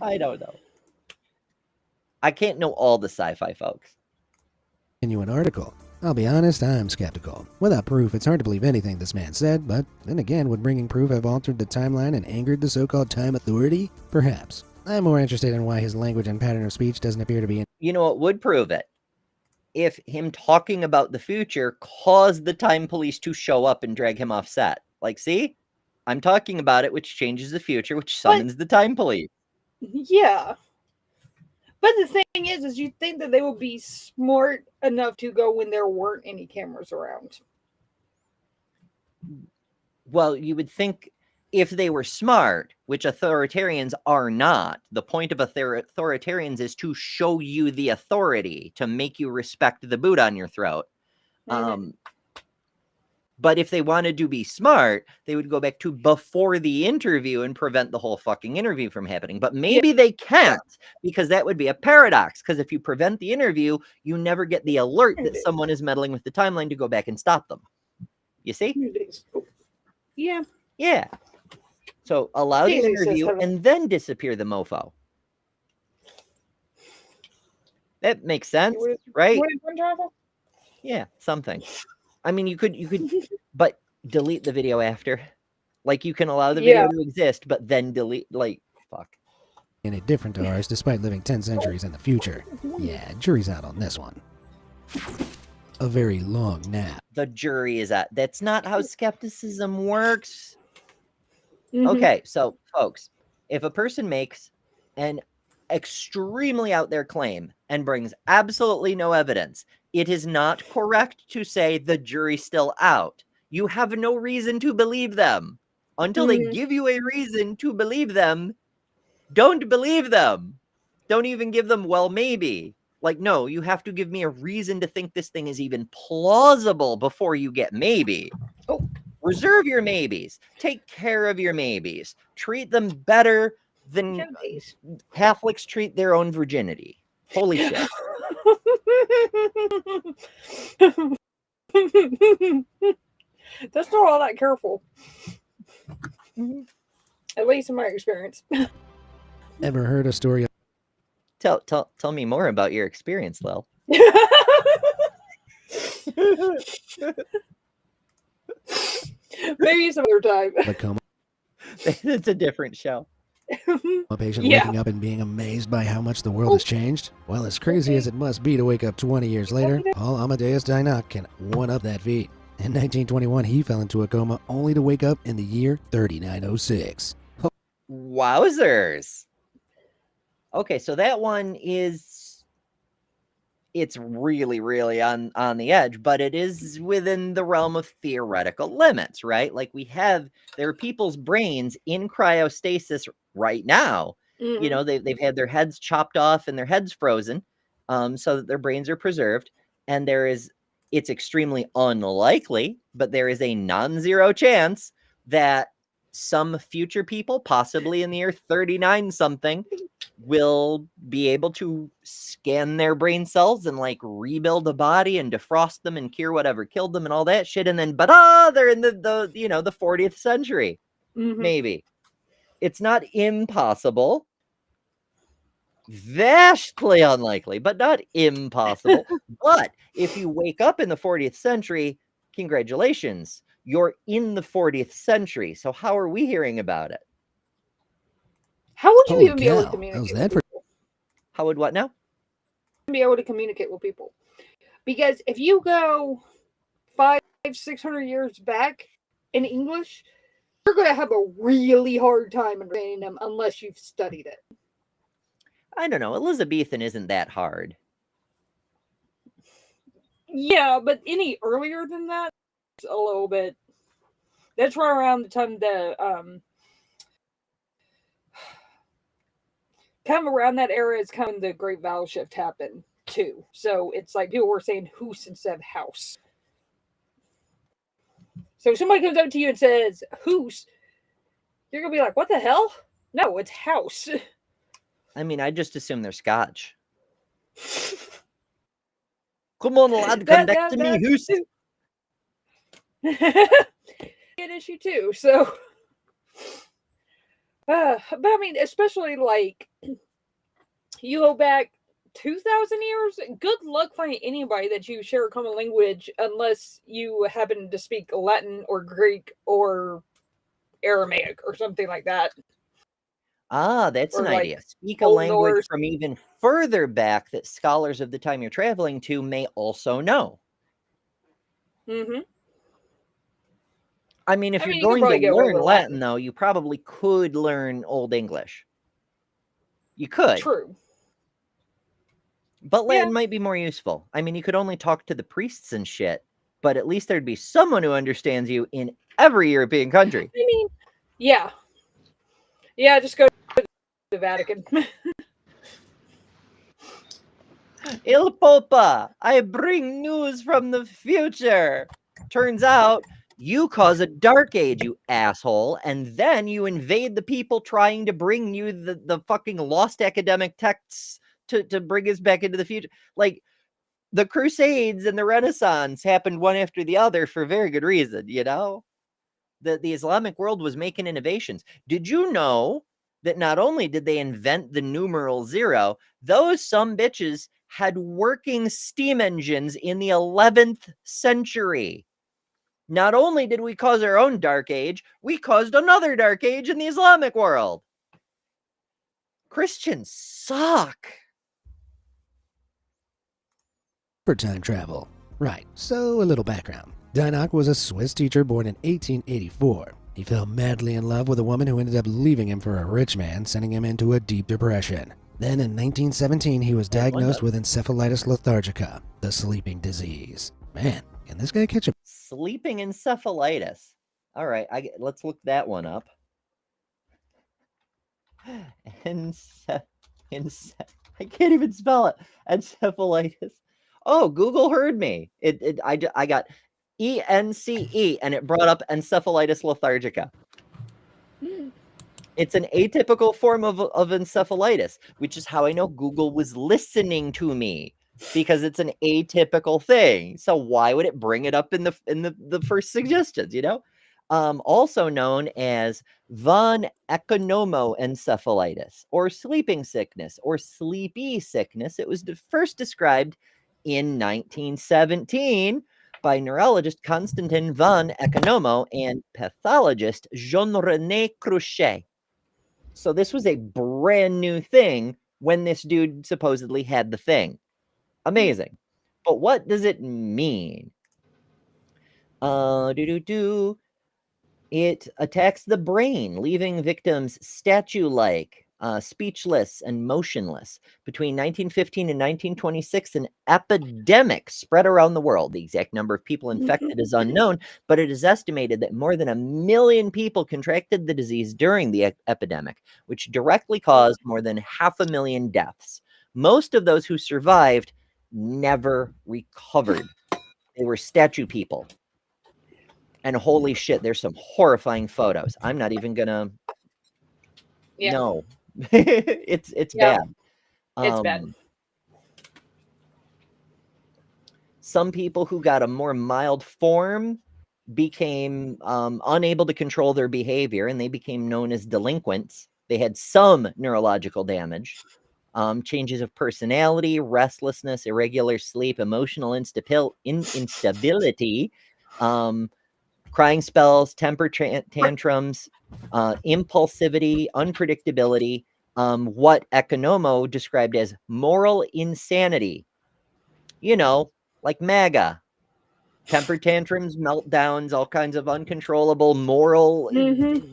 don't know. I can't know all the sci-fi folks. Continue an article. I'll be honest, I'm skeptical. Without proof, it's hard to believe anything this man said, but then again, would bringing proof have altered the timeline and angered the so-called time authority? Perhaps. I'm more interested in why his language and pattern of speech doesn't appear to be... You know what would prove it? If him talking about the future caused the time police to show up and drag him off set. Like, see? I'm talking about it, which changes the future, which summons the time police. Yeah. But the thing is you'd think that they would be smart enough to go when there weren't any cameras around. Well, you would think if they were smart, which authoritarians are not, the point of authoritarians is to show you the authority, to make you respect the boot on your throat. But if they wanted to be smart, they would go back to before the interview and prevent the whole fucking interview from happening. But maybe they can't, because that would be a paradox. Because if you prevent the interview, you never get the alert that someone is meddling with the timeline to go back and stop them. You see? Yeah. Yeah. So allow the interview and then disappear the mofo. That makes sense, right? Yeah, something. I mean, you could, but delete the video after. Like, you can allow the video to exist, but then delete, like, fuck. And it different to ours, despite living 10 centuries in the future. Yeah, jury's out on this one. A very long nap. The jury is out. That's not how skepticism works. Okay, so, folks, if a person makes an extremely out there claim and brings absolutely no evidence, it is not correct to say the jury's still out. You have no reason to believe them. Until they give you a reason to believe them, don't believe them. Don't even give them, well, maybe. Like, no, you have to give me a reason to think this thing is even plausible before you get maybe. Reserve your maybes. Take care of your maybes. Treat them better than Catholics treat their own virginity. Holy shit. That's not all that careful. At least in my experience. Ever heard a story of... Tell me more about your experience, Lil. Maybe some other time. It's a different show. A patient waking up and being amazed by how much the world has changed? Well, as crazy as it must be to wake up 20 years later, Paul Amadeus Dynock can one-up that feat. In 1921, he fell into a coma only to wake up in the year 3906. Wowzers. Okay, so that one is... It's really, really on the edge, but it is within the realm of theoretical limits, right? Like there are people's brains in cryostasis right now. You know, they've had their heads chopped off and their heads frozen so that their brains are preserved. And there is it's extremely unlikely, but there is a non-zero chance that some future people, possibly in the year 39 something, will be able to scan their brain cells and like rebuild a body and defrost them and cure whatever killed them and all that shit. And then, they're in the 40th century. Maybe. It's not impossible. Vastly unlikely, but not impossible. But if you wake up in the 40th century, congratulations, you're in the 40th century. So how are we hearing about it? How would you Holy even be able to cow, communicate? how's that with for- people? How would what now? Be able to communicate with people, because if you go 500-600 years back in English, you're going to have a really hard time understanding them unless you've studied it. I don't know. Elizabethan isn't that hard. Yeah, but any earlier than that, a little bit. That's right around the time the kind of around that era is kind of the Great Vowel Shift happened too. So it's like people were saying hoose instead of house. So if somebody comes up to you and says hoose, you're gonna be like, "What the hell? No, it's house." I mean, I just assume they're Scotch. Come on, lad, come back to me, hoose. An issue too. So, but I mean, especially like you go back 2,000 years. Good luck finding anybody that you share a common language unless you happen to speak Latin or Greek or Aramaic or something like that. Ah, that's Or an like idea. Speak a Old language Norse. from even further back that scholars of the time you're traveling to may also know. Mm-hmm. I mean, if I you're mean, you could going probably to go learn over Latin, Latin. though, you probably could learn Old English. You could. True. But Latin Yeah. might be more useful. I mean, you could only talk to the priests and shit, but at least there'd be someone who understands you in every European country. I mean, yeah. Yeah, just go to the Vatican. Il Popa, I bring news from the future. Turns out you cause a dark age, you asshole, and then you invade the people trying to bring you the fucking lost academic texts to bring us back into the future. Like, the Crusades and the Renaissance happened one after the other for very good reason, you know? The Islamic world was making innovations. Did you know that not only did they invent the numeral 0, those some bitches had working steam engines in the 11th century? Not only did we cause our own dark age, we caused another dark age in the Islamic world. Christians suck. For time travel. Right, so a little background. Dynock was a Swiss teacher born in 1884. He fell madly in love with a woman who ended up leaving him for a rich man, sending him into a deep depression. Then in 1917, he was diagnosed with encephalitis lethargica, the sleeping disease. Man, can this guy catch a... Sleeping encephalitis. All right, let's look that one up. I can't even spell it. Encephalitis. Oh, Google heard me. I got ENCE and it brought up encephalitis lethargica. It's an atypical form of encephalitis, which is how I know Google was listening to me, because it's an atypical thing. So why would it bring it up in the first suggestions, you know? Also known as von economoencephalitis, or sleeping sickness, or sleepy sickness. It was first described in 1917 by neurologist Constantin von Economo and pathologist Jean-René Cruchet. So this was a brand new thing when this dude supposedly had the thing. Amazing. But what does it mean? It attacks the brain, leaving victims statue-like, speechless, and motionless. Between 1915 and 1926, an epidemic spread around the world. The exact number of people infected is unknown, but it is estimated that more than 1 million people contracted the disease during the epidemic, which directly caused more than 500,000 deaths. Most of those who survived never recovered. They were statue people. And holy shit, there's some horrifying photos. I'm not even gonna. Yeah. No, it's Yeah. bad. It's bad. Some people who got a more mild form became unable to control their behavior, and they became known as delinquents. They had some neurological damage, changes of personality, restlessness, irregular sleep, emotional instability, crying spells, temper tantrums, impulsivity, unpredictability, what Economo described as moral insanity. You know, like MAGA. Temper tantrums, meltdowns, all kinds of uncontrollable moral,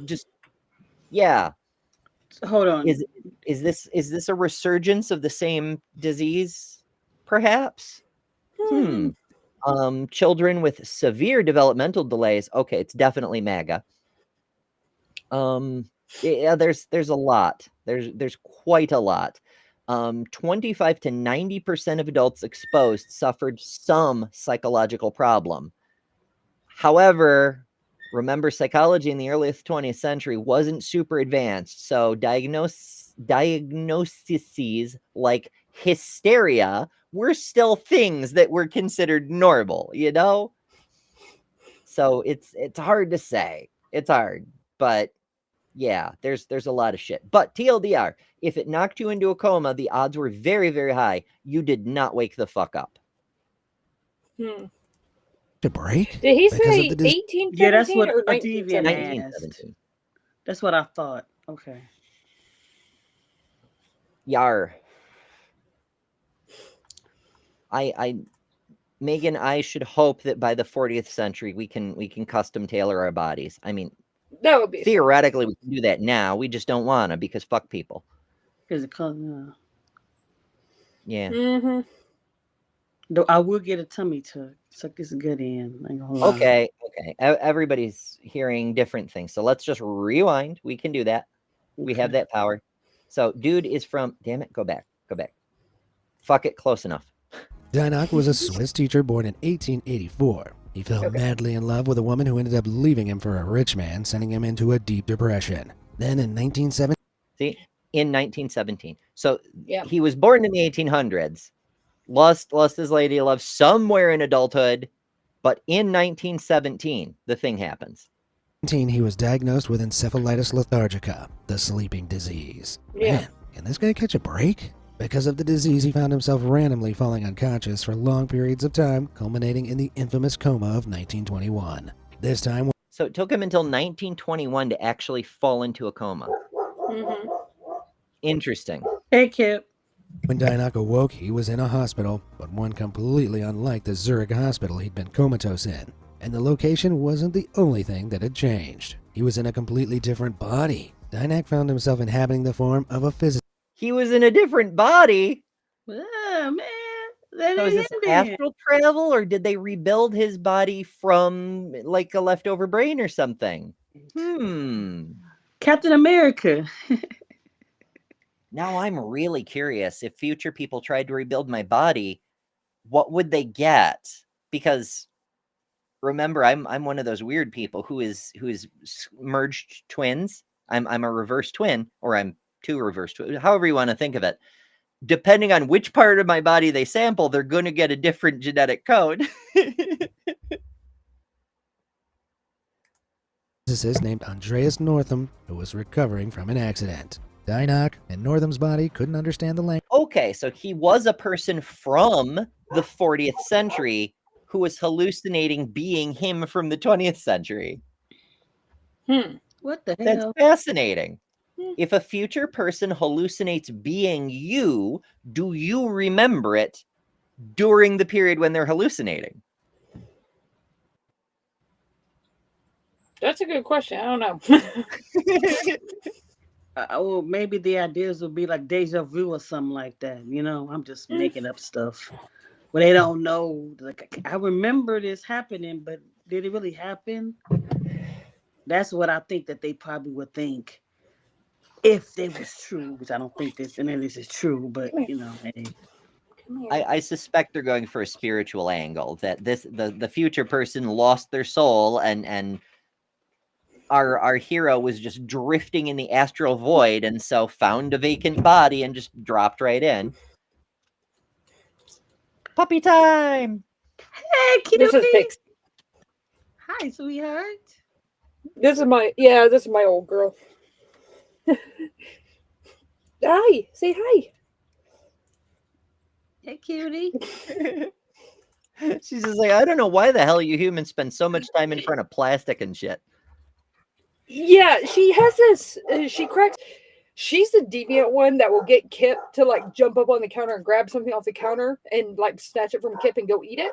just, yeah. Hold on. Is this a resurgence of the same disease, perhaps? Children with severe developmental delays. Okay, it's definitely MAGA. Yeah, there's a lot. There's quite a lot. 25 to 90% of adults exposed suffered some psychological problem. However, remember, psychology in the early 20th century wasn't super advanced, so diagnoses like hysteria were still things that were considered normal, you know? So it's hard to say. It's hard, but yeah, there's a lot of shit. But TLDR, if it knocked you into a coma, the odds were very, very high. You did not wake the fuck up. To break? Did he Because of say the 1817 Yeah, that's what or Deviant 1917? asked. 1917. That's what I thought. Okay. Yar. Megan, I should hope that by the 40th century we can custom tailor our bodies. I mean, That would be theoretically we can do that now. We just don't want to because fuck people. Because it comes. Yeah. Though I will get a tummy tuck. Suck this good in. I ain't gonna lie. Okay. Everybody's hearing different things, so let's just rewind. We can do that. We have that power. So, dude is from. Damn it! Go back. Fuck it. Close enough. Dynock was a Swiss teacher born in 1884. He fell madly in love with a woman who ended up leaving him for a rich man, sending him into a deep depression. Then in 1917... See, in 1917. So he was born in the 1800s, lost his lady love somewhere in adulthood, but in 1917, the thing happens. He was diagnosed with encephalitis lethargica, the sleeping disease. Yeah. Man, can this guy catch a break? Because of the disease, he found himself randomly falling unconscious for long periods of time, culminating in the infamous coma of 1921. This time... So it took him until 1921 to actually fall into a coma. Interesting. Hey, Kip. When Dynock awoke, he was in a hospital, but one completely unlike the Zurich hospital he'd been comatose in. And the location wasn't the only thing that had changed. He was in a completely different body. Dynock found himself inhabiting the form of a physicist. He was in a different body. Oh, man. So is this astral travel, or did they rebuild his body from like a leftover brain or something? Captain America. Now I'm really curious, if future people tried to rebuild my body, what would they get? Because remember, I'm one of those weird people who is merged twins. I'm a reverse twin, or I'm two reverse twins, however you want to think of it. Depending on which part of my body they sample, they're going to get a different genetic code. Physicist named Andreas Northam, who was recovering from an accident. Dynock and Northam's body couldn't understand the language. Okay, so he was a person from the 40th century who was hallucinating being him from the 20th century. What the hell? That's fascinating. If a future person hallucinates being you, do you remember it during the period when they're hallucinating? That's a good question. I don't know. Well, maybe the ideas would be like deja vu or something like that. You know, I'm just making up stuff. But they don't know. Like, I remember this happening, but did it really happen? That's what I think that they probably would think. If they was true, which I don't think any of this is true, but you know, hey. Come here. I suspect they're going for a spiritual angle, that the future person lost their soul, and our hero was just drifting in the astral void, and so found a vacant body and just dropped right in. Puppy time! Hey, This is cutie. Pix. Hi, sweetheart. This is my old girl. Hi, say hi. Hey, cutie. She's just like, I don't know why the hell you humans spend so much time in front of plastic and shit. Yeah, she has this. She cracks. She's the deviant one that will get Kip to like jump up on the counter and grab something off the counter and like snatch it from Kip and go eat it.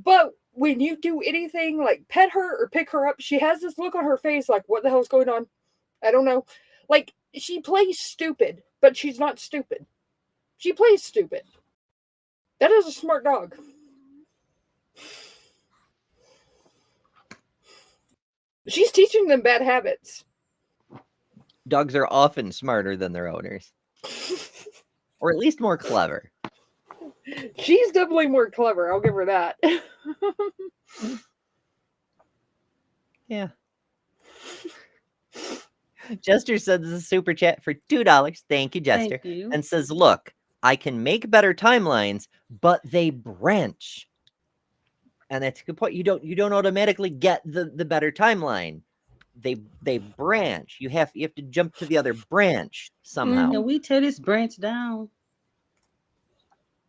But when you do anything like pet her or pick her up, she has this look on her face like, what the hell's going on? I don't know. Like, she plays stupid, but she's not stupid. She plays stupid. That is a smart dog. She's teaching them bad habits. Dogs are often smarter than their owners. Or at least more clever. She's definitely more clever. I'll give her that. Yeah. Jester sends a super chat for $2. Thank you, Jester. Thank you. And says, look, I can make better timelines, but they branch. And that's a good point. You don't automatically get the better timeline. They branch. You have to jump to the other branch somehow. Can we tear this branch down?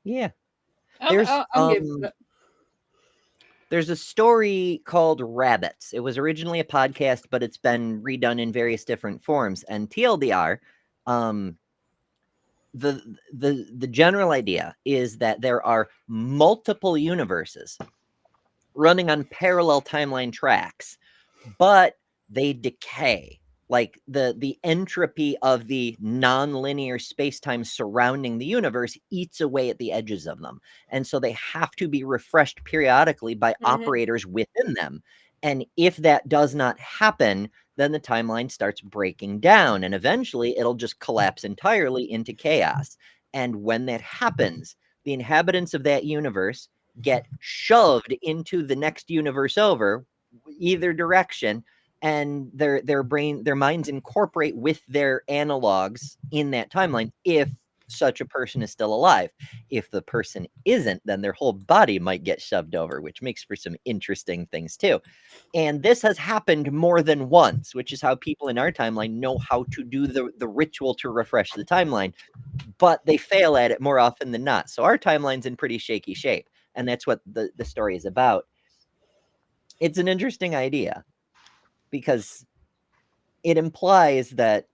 Yeah. There's There's a story called Rabbits. It was originally a podcast, but it's been redone in various different forms. And TLDR, the general idea is that there are multiple universes running on parallel timeline tracks, but they decay. Like the entropy of the non-linear space-time surrounding the universe eats away at the edges of them. And so they have to be refreshed periodically by operators within them. And if that does not happen, then the timeline starts breaking down, and eventually it'll just collapse entirely into chaos. And when that happens, the inhabitants of that universe get shoved into the next universe over, either direction, and their minds incorporate with their analogs in that timeline if such a person is still alive. If the person isn't, then their whole body might get shoved over, which makes for some interesting things too. And this has happened more than once, which is how people in our timeline know how to do the ritual to refresh the timeline, but they fail at it more often than not. So our timeline's in pretty shaky shape, and that's what the story is about. It's an interesting idea, because it implies that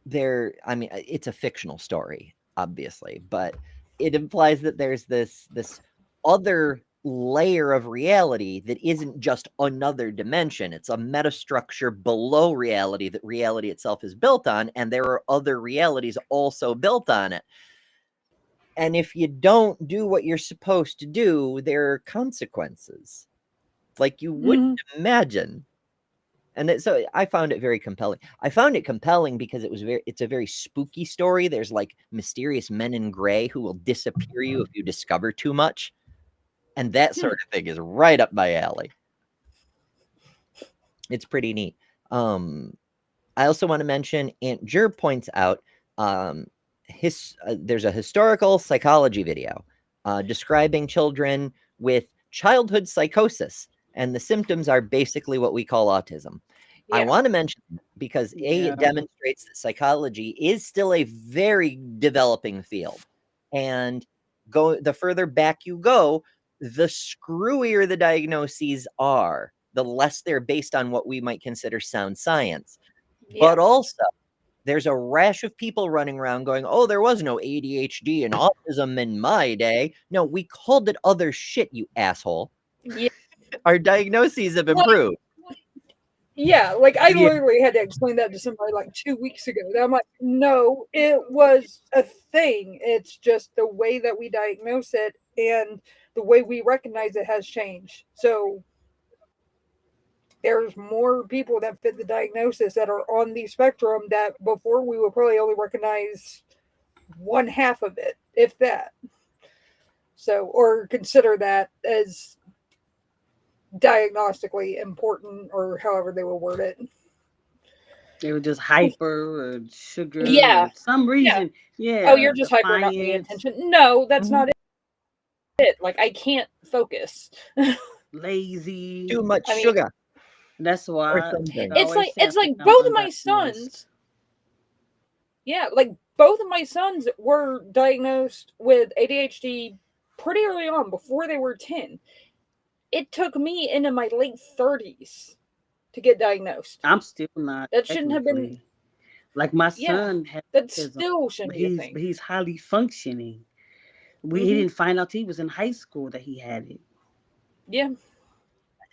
it's a fictional story, obviously, but it implies that there's this other layer of reality that isn't just another dimension. It's a metastructure below reality that reality itself is built on, and there are other realities also built on it. And if you don't do what you're supposed to do, there are consequences, like you wouldn't imagine. And so I found it very compelling. I found it compelling because it's a very spooky story. There's like mysterious men in gray who will disappear you if you discover too much. And that sort of thing is right up my alley. It's pretty neat. I also want to mention, Aunt Jer points out, there's a historical psychology video describing children with childhood psychosis. And the symptoms are basically what we call autism. Yeah. I want to mention because it demonstrates that psychology is still a very developing field. And the further back you go, the screwier the diagnoses are, the less they're based on what we might consider sound science. Yeah. But also, there's a rash of people running around going, oh, there was no ADHD and autism in my day. No, we called it other shit, you asshole. Yeah. Our diagnoses have improved. Yeah, like I literally had to explain that to somebody like 2 weeks ago. I'm like, no, it was a thing. It's just the way that we diagnose it and the way we recognize it has changed. So there's more people that fit the diagnosis that are on the spectrum that before we would probably only recognize one half of it. if that. So, or consider that as diagnostically important, or however they will word it. They were just hyper or sugar Yeah. or some reason. Yeah. Oh, you're just hyper, not paying defiance, attention. No, that's Mhm. not it. Like, I can't focus. lazy. Too much I mean, sugar That's or why something. I it's always say I like think I'm both of my undiagnosed. sons. Yeah, like both of my sons were diagnosed with ADHD pretty early on, before they were 10. It took me into my late 30s to get diagnosed. I'm still not That shouldn't have been. technically. Like my Yeah, son has that autism, still shouldn't but be a he's thing. highly functioning. He Mhm. didn't find out till he was in high school that he had it. Yeah.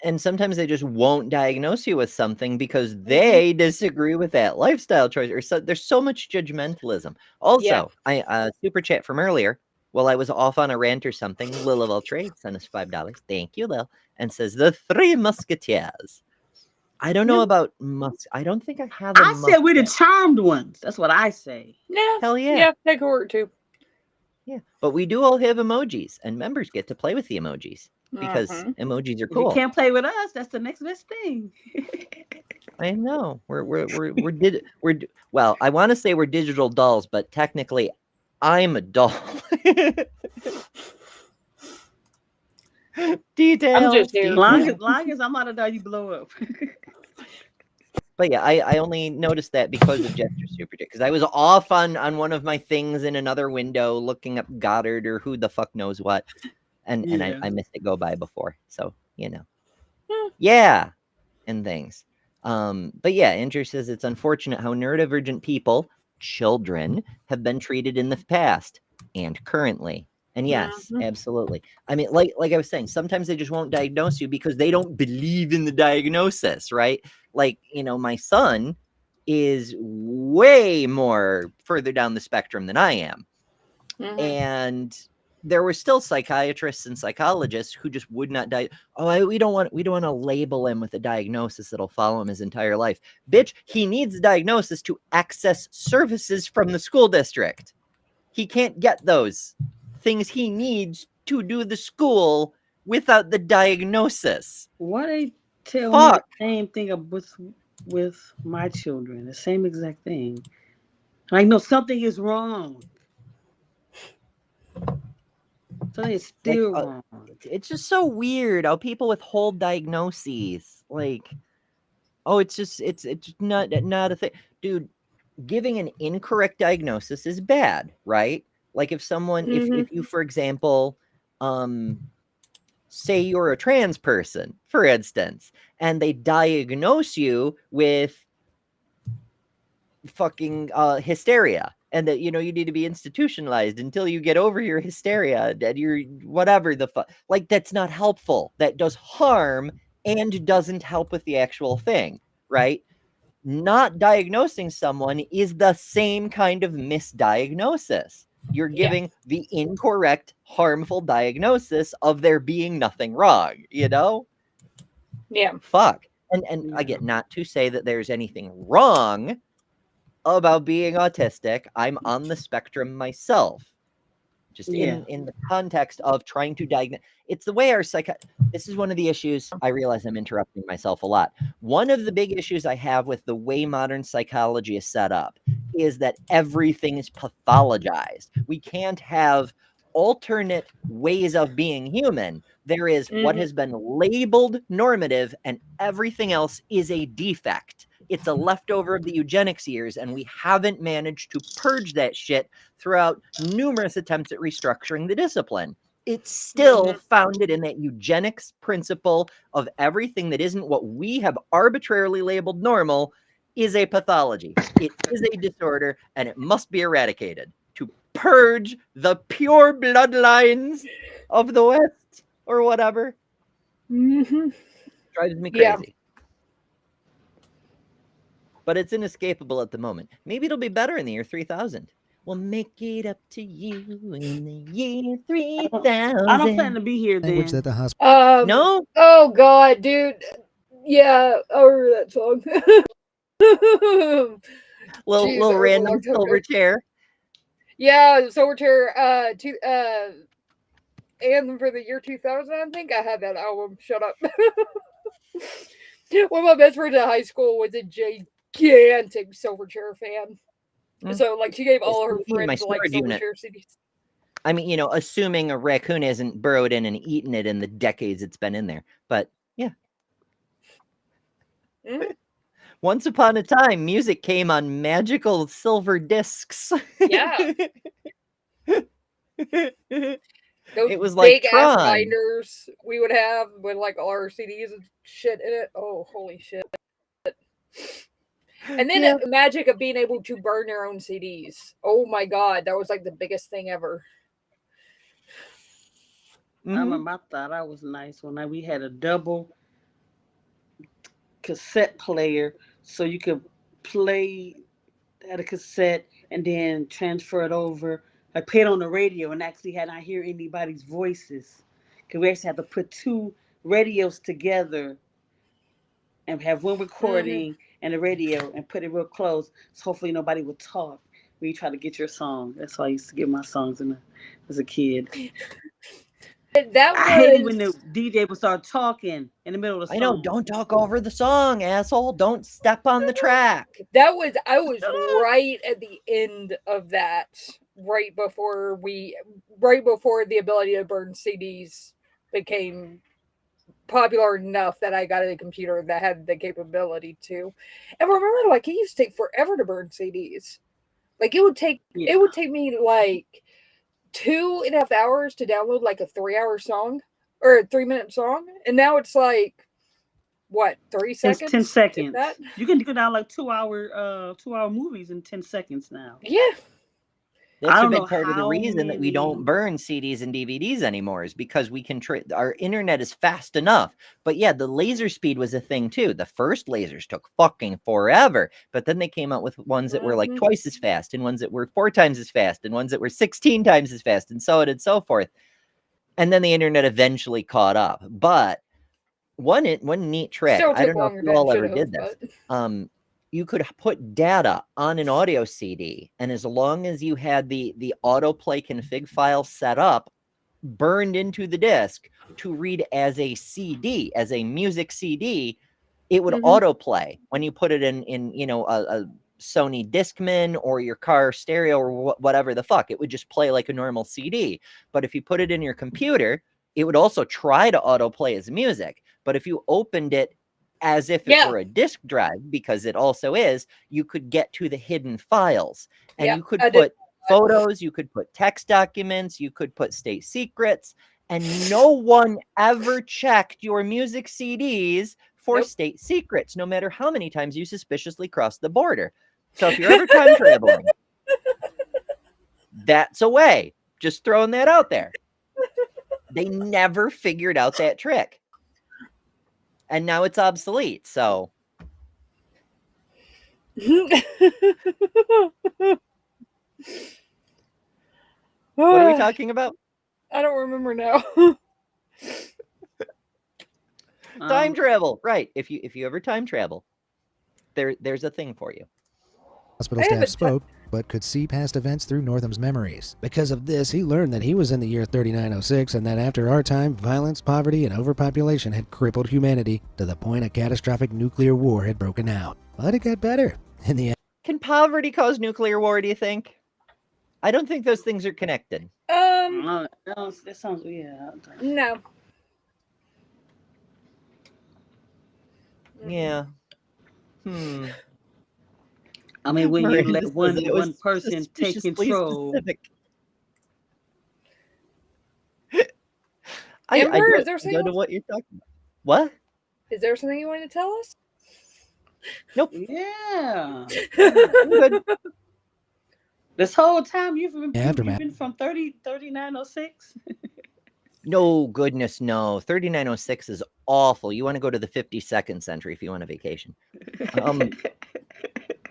And sometimes they just won't diagnose you with something because Mm-hmm. they disagree with that lifestyle choice. Or so there's so much judgmentalism. Also, I super chat from earlier. While I was off on a rant or something, Lil Trade sent us $5. Thank you, Lil, and says the Three Musketeers. I don't know about I don't think I have. I said we're the charmed ones. That's what I say. Yeah. Hell yeah. Yeah, that could work too. Yeah, but we do all have emojis, and members get to play with the emojis because emojis are If you cool. can't play with us, that's the next best thing. I know well, I want to say we're digital dolls, but technically, I'm a doll. Details. I'm just here. Long as I'm not a doll, you blow up. But yeah, I only noticed that because of Jester Super J, because I was off on one of my things in another window looking up Goddard or who the fuck knows what, and I missed it go by before. So yeah, and things. But yeah, Andrew says it's unfortunate how neurodivergent people, children, have been treated in the past and currently. And yes, absolutely. I mean, like I was saying, sometimes they just won't diagnose you because they don't believe in the diagnosis, right? Like, my son is way more further down the spectrum than I am. And there were still psychiatrists and psychologists who just would not we don't want to label him with a diagnosis that'll follow him his entire life. Bitch, he needs a diagnosis to access services from the school district. He can't get those things he needs to do the school without the diagnosis. Why they tell me the same thing with my children? The same exact thing. Like, no, something is wrong. Something is still wrong. It's just so weird how people withhold diagnoses. Like, it's not a thing. Dude, giving an incorrect diagnosis is bad, right? Like if someone, if you, for example, say you're a trans person, for instance, and they diagnose you with fucking hysteria, and that you need to be institutionalized until you get over your hysteria, and you're whatever the fuck, like that's not helpful. That does harm and doesn't help with the actual thing, right? Not diagnosing someone is the same kind of misdiagnosis. You're giving the incorrect, harmful diagnosis of there being nothing wrong, Yeah. Fuck. And again, not to say that there's anything wrong about being autistic. I'm on the spectrum myself. Just in the context of trying to diagnose. It's the way our this is one of the issues. I realize I'm interrupting myself a lot. One of the big issues I have with the way modern psychology is set up is that everything is pathologized. We can't have alternate ways of being human. There is what has been labeled normative, and everything else is a defect. It's a leftover of the eugenics years, and we haven't managed to purge that shit throughout numerous attempts at restructuring the discipline. It's still founded in that eugenics principle of everything that isn't what we have arbitrarily labeled normal is a pathology. It is a disorder, and it must be eradicated to purge the pure bloodlines of the West or whatever. Drives me crazy. Yeah. But it's inescapable at the moment. Maybe it'll be better in the year 3000. We'll make it up to you in the year 3000. I don't plan to be here then. Language that the hospital. No? Oh God, dude. Yeah, I remember that song. Little random silver chair. Yeah, Silverchair, Anthem for the year 2000, I think. I had that album. Shut up. One of my best friends at high school was a gigantic Silverchair fan. So, like, she gave all her See, my friends, like, storage unit. Silverchair CDs. I mean, you know, assuming a raccoon hasn't burrowed in and eaten it in the decades it's been in there. But yeah. Once upon a time, music came on magical silver discs. Yeah. Those It was like big ass Tron. binders we would have with like all our CDs and shit in it. Oh, holy shit. And then Yeah. the magic of being able to burn your own CDs. Oh my god, that was like the biggest thing ever. I remember I thought I was nice when we had a double cassette player, so you could play at a cassette and then transfer it over. I play it on the radio and actually had not hear anybody's voices, because we actually had to put two radios together and have one recording and a radio and put it real close, so hopefully nobody would talk when you try to get your song. That's why I used to get my songs as a kid. That I hated when the DJ would start talking in the middle of the song. I know, don't talk over the song, asshole. Don't step on the track. I was right at the end of that, right before the ability to burn CDs became popular enough that I got a computer that had the capability to. And remember, like, it used to take forever to burn CDs. Like, it would take me like 2.5 hours to download like a 3-hour song or a 3-minute song, and now it's like what, 30 seconds? 10 seconds. You can go down like 2-hour movies in 10 seconds now. Yeah. That's a big part of the reason that we don't burn CDs and DVDs anymore, is because we can our internet is fast enough. But yeah, the laser speed was a thing too. The first lasers took fucking forever, but then they came out with ones that were like twice as fast, and ones that were 4 times as fast, and ones that were 16 times as fast, and so on and so forth. And then the internet eventually caught up. But one neat trick, I don't know if you all ever did this. You could put data on an audio CD, and as long as you had the autoplay config file set up, burned into the disc to read as a CD, as a music CD, it would autoplay when you put it in you know, a Sony Discman or your car stereo or whatever the fuck. It would just play like a normal CD. But if you put it in your computer, it would also try to autoplay as music. But if you opened it as if it were a disk drive, because it also is, you could get to the hidden files, and you could put photos, you could put text documents, you could put state secrets, and no one ever checked your music CDs for state secrets, no matter how many times you suspiciously crossed the border. So if you're ever time traveling, that's a way. Just throwing that out there. They never figured out that trick. And now it's obsolete, so. What are we talking about? I don't remember now. Time travel, right? If you ever time travel, there's a thing for you. Hospital staff spoke, but could see past events through Northam's memories. Because of this, he learned that he was in the year 3906, and that after our time, violence, poverty, and overpopulation had crippled humanity to the point a catastrophic nuclear war had broken out. But it got better in the end. Can poverty cause nuclear war, do you think? I don't think those things are connected. No, that sounds weird. No. Yeah. I mean, when you let one person take control. Amber, is there something? I don't know what you're talking about. What? Is there something you want to tell us? Nope. Yeah. This whole time you've been from 3906? No, goodness, no. 3906 is awful. You want to go to the 52nd century if you want a vacation.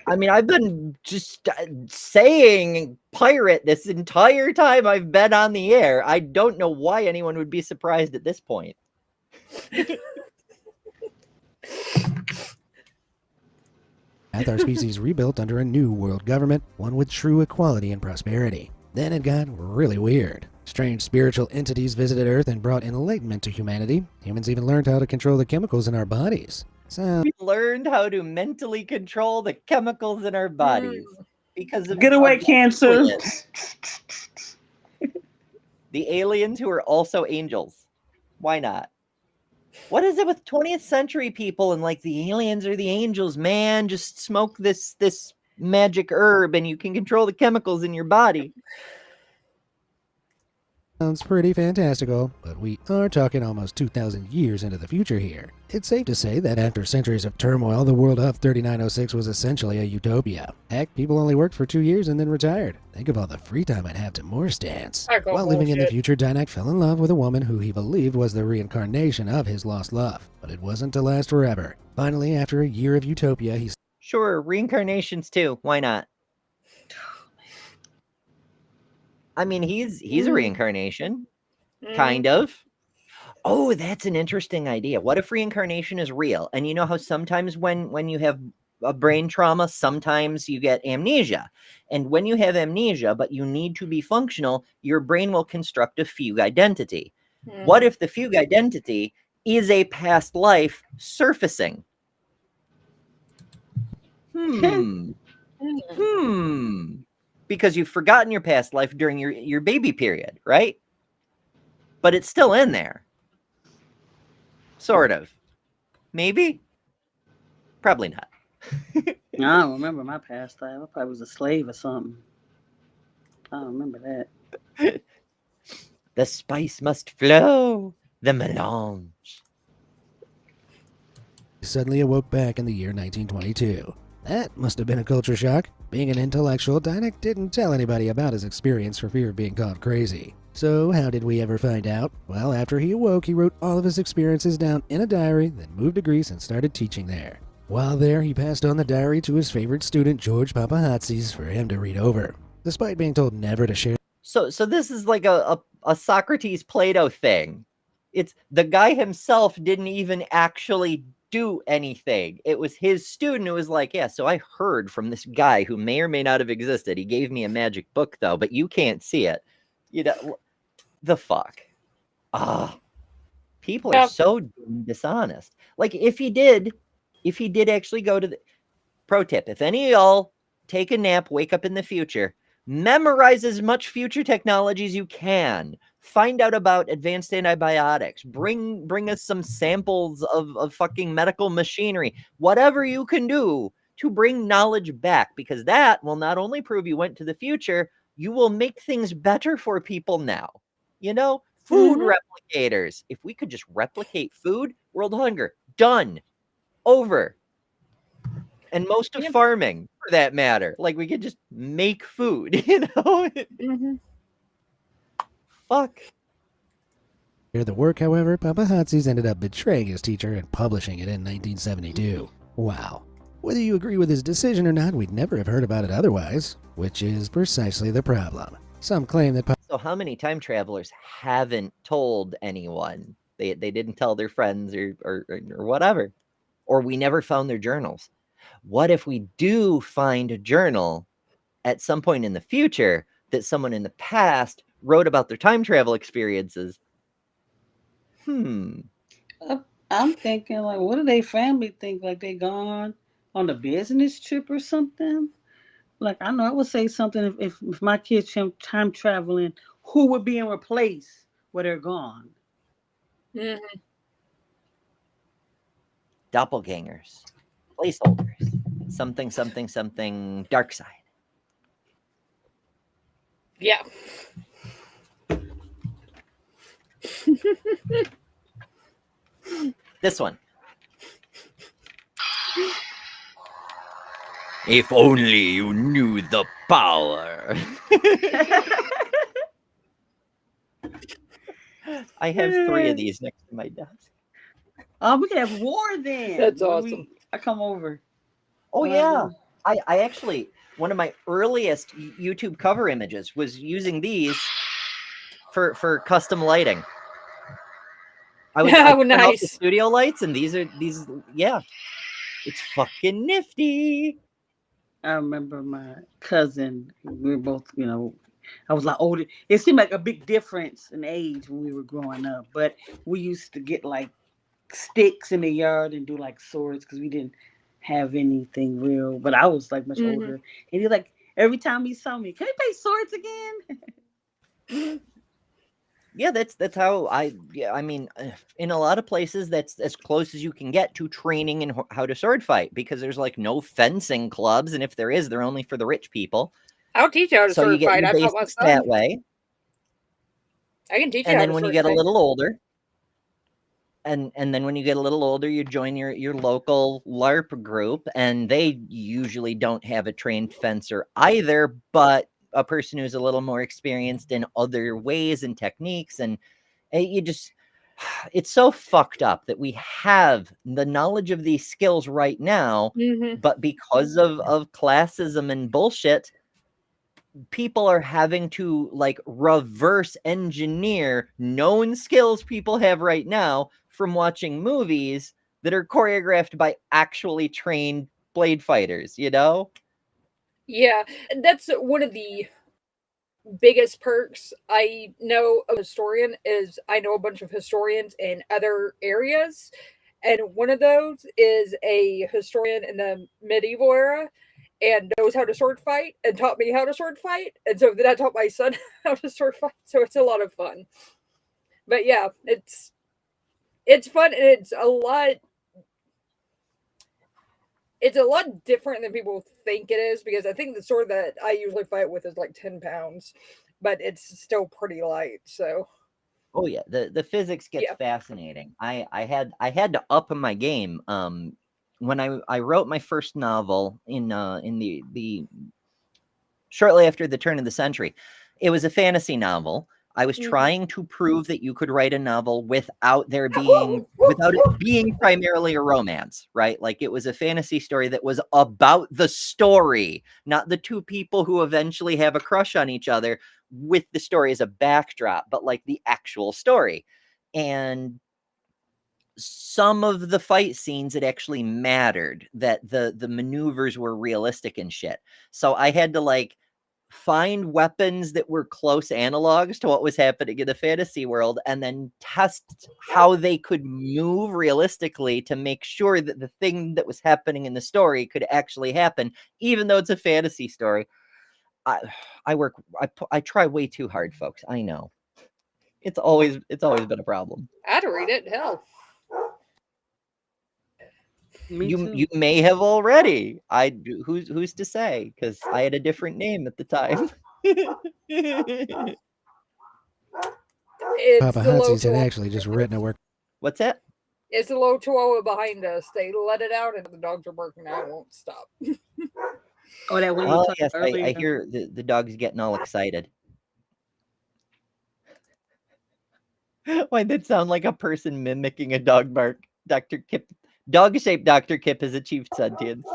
I mean, I've been just saying pirate this entire time I've been on the air. I don't know why anyone would be surprised at this point. Our species rebuilt under a new world government, one with true equality and prosperity. Then it got really weird. Strange spiritual entities visited Earth and brought enlightenment to humanity. Humans even learned how to control the chemicals in our bodies. So, We learned how to mentally control the chemicals in our bodies because of Get away, of the Cancer. aliens. The aliens who are also angels. Why not? What is it with 20th century people and like the aliens or the angels, man? Just smoke this magic herb and you can control the chemicals in your body. sounds pretty fantastical, but we are talking almost 2,000 years into the future here. It's safe to say that after centuries of turmoil, the world of 3906 was essentially a utopia. Heck, people only worked for 2 years and then retired. Think of all the free time I'd have to Morse dance. While living in the future, Dynak fell in love with a woman who he believed was the reincarnation of his lost love, but it wasn't to last forever. Finally, after a year of utopia, he Sure, reincarnations too. Why not? I mean, he's a reincarnation, kind of. Oh, that's an interesting idea. What if reincarnation is real? And you know how sometimes when you have a brain trauma, sometimes you get amnesia. And when you have amnesia, but you need to be functional, your brain will construct a fugue identity. What if the fugue identity is a past life surfacing? Because you've forgotten your past life during your baby period, right? But it's still in there. Sort of. Maybe? Probably not. I don't remember my past life. I probably was a slave or something. I don't remember that. The spice must flow. The melange. suddenly awoke back in the year 1922. That must have been a culture shock. Being an intellectual, Dynak didn't tell anybody about his experience for fear of being called crazy. So how did we ever find out? Well, after he awoke, he wrote all of his experiences down in a diary, then moved to Greece and started teaching there. While there, he passed on the diary to his favorite student, George Papahatsis, for him to read over. Despite being told never to share. So this is like a Socrates Plato thing. It's the guy himself didn't even actually do anything. It was his student who was like, yeah, so I heard from this guy who may or may not have existed. He gave me a magic book though, but you can't see it. You know, the fuck. People are so dishonest. Like if he did actually go to the pro tip, if any of y'all take a nap, wake up in the future, memorize as much future technology as you can. Find out about advanced antibiotics. Bring us some samples of fucking medical machinery. Whatever you can do to bring knowledge back, because that will not only prove you went to the future, you will make things better for people now. You know, food replicators. If we could just replicate food, world hunger, done, over. And most of farming, for that matter. Like, we could just make food, you know? Fuck. The work, however, Papahatsis ended up betraying his teacher and publishing it in 1972. Wow. Whether you agree with his decision or not, we'd never have heard about it otherwise, which is precisely the problem. Some claim that So how many time travelers haven't told anyone? They didn't tell their friends or whatever. Or we never found their journals. What if we do find a journal at some point in the future that someone in the past wrote about their time travel experiences? I'm thinking, like, what do they family think? Like they gone on a business trip or something? Like, I know I would say something if my kids time traveling, who would be in replace where they're gone? Doppelgangers, placeholders, something, dark side. Yeah. This one. If only you knew the power. I have 3 of these next to my desk. Oh, we can have war then. That's awesome. I come over. Oh yeah. I actually, one of my earliest YouTube cover images was using these for custom lighting. I would turn off the studio lights, and these, yeah. It's fucking nifty. I remember my cousin. We were both, I was like older. It seemed like a big difference in age when we were growing up, but we used to get like sticks in the yard and do like swords because we didn't have anything real. But I was like much Mm-hmm. older, and he like every time he saw me, can we play swords again? Yeah, that's how I mean, in a lot of places, that's as close as you can get to training in how to sword fight because there's like no fencing clubs, and if there is, they're only for the rich people. I'll teach you how to So you sword get fight. your I taught my basics that son. way, I can teach you and how then to when you sword get a fight. little older, and then when you get a little older, you join your local LARP group, and they usually don't have a trained fencer either, but a person who's a little more experienced in other ways and techniques, and you just it's so fucked up that we have the knowledge of these skills right now, Mm-hmm. but because of classism and bullshit, people are having to like reverse engineer known skills people have right now from watching movies that are choreographed by actually trained blade fighters, you know? Yeah, that's one of the biggest perks I know of a historian is I know a bunch of historians in other areas. And one of those is a historian in the medieval era and knows how to sword fight and taught me how to sword fight. And so then I taught my son how to sword fight. So it's a lot of fun. But yeah, it's fun and it's a lot different than people think it is because I think the sword that I usually fight with is like 10 pounds, but it's still pretty light. So Oh yeah, the physics gets yeah. fascinating. I had to up my game when I wrote my first novel in the shortly after the turn of the century. It was a fantasy novel. I was Mhm. trying to prove that you could write a novel without it being primarily a romance, right? Like it was a fantasy story that was about the story, not the two people who eventually have a crush on each other with the story as a backdrop, but like the actual story. And some of the fight scenes, it actually mattered that the maneuvers were realistic and shit. So I had to like find weapons that were close analogs to what was happening in the fantasy world and then test how they could move realistically to make sure that the thing that was happening in the story could actually happen, even though it's a fantasy story. I I try way too hard, folks. I know. It's always been a problem. I'd read it. Hell. Me You too. may have already. Who's to say? Because I had a different name at the time. It's Papa the low Hudsey's had chihuahua. actually just written a work. What's that? It's the low chihuahua behind us. They let it out and the dogs are barking. I won't stop. Oh, that one you Oh talked yes, earlier. I hear the dog's getting all excited. Why'd that sound like a person mimicking a dog bark? Dr. Kip, dog-shaped Dr. Kip has achieved sentience.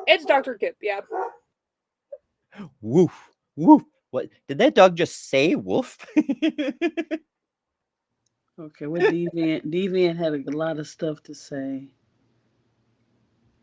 It's Dr. Kip, yeah. Woof, woof. What did that dog just say? Woof. Okay, what Deviant had a lot of stuff to say.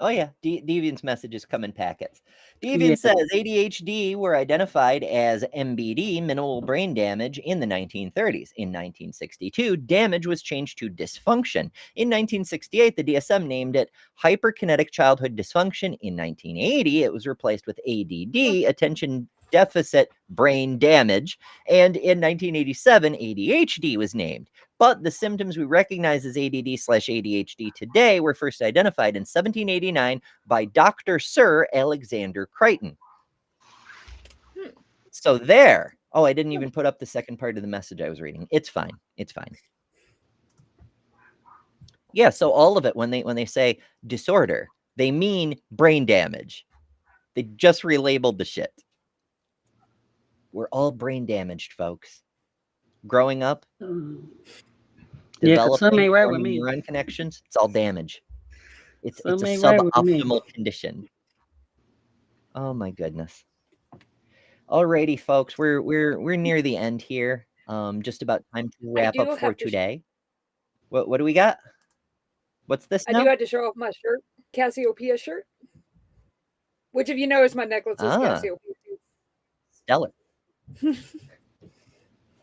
Oh yeah, Deviant's messages come in packets. Yeah. Deviant says ADHD were identified as MBD, minimal brain damage, in the 1930s. In 1962, damage was changed to dysfunction. In 1968, the DSM named it hyperkinetic childhood dysfunction. In 1980, it was replaced with ADD, attention deficit brain damage. And in 1987, ADHD was named. But the symptoms we recognize as ADD/ADHD today were first identified in 1789 by Dr. Sir Alexander Crichton. So there. Oh, I didn't even put up the second part of the message I was reading. It's fine. It's fine. Yeah, so all of it, when they say disorder, they mean brain damage. They just relabeled the shit. We're all brain damaged, folks. Growing up, Yeah, because some developing, ain't right with forming me. neuron connections, it's all damage. It's Some a ain't right with me. suboptimal condition. Oh my goodness. Alrighty, folks, we're near the end here. Just about time to I wrap do up for have to. today. What do we got? What's this I do now? have to show off my shirt, Cassiopeia shirt. which, if you notice, my necklace has got Ah, COPD. stellar.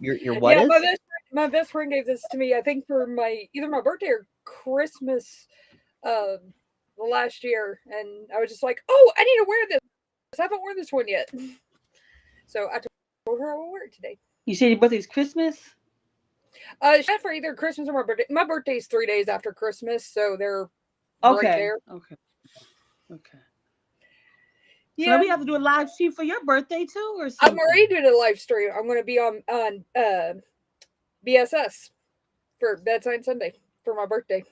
Your what Yeah, is? my best friend gave this to me. I think for either my birthday or Christmas, last year, and I was just like, "Oh, I need to wear this. I haven't worn this one yet." So I told her I will wear it today. You said your birthday's Christmas? She had for either Christmas or my birthday. My birthday's 3 days after Christmas, so they're right Okay. there. Okay. Okay. So Yeah, we have to do a live stream for your birthday too, or I'm something? already doing a live stream. I'm going to be on BSS for Bedside Sunday for my birthday.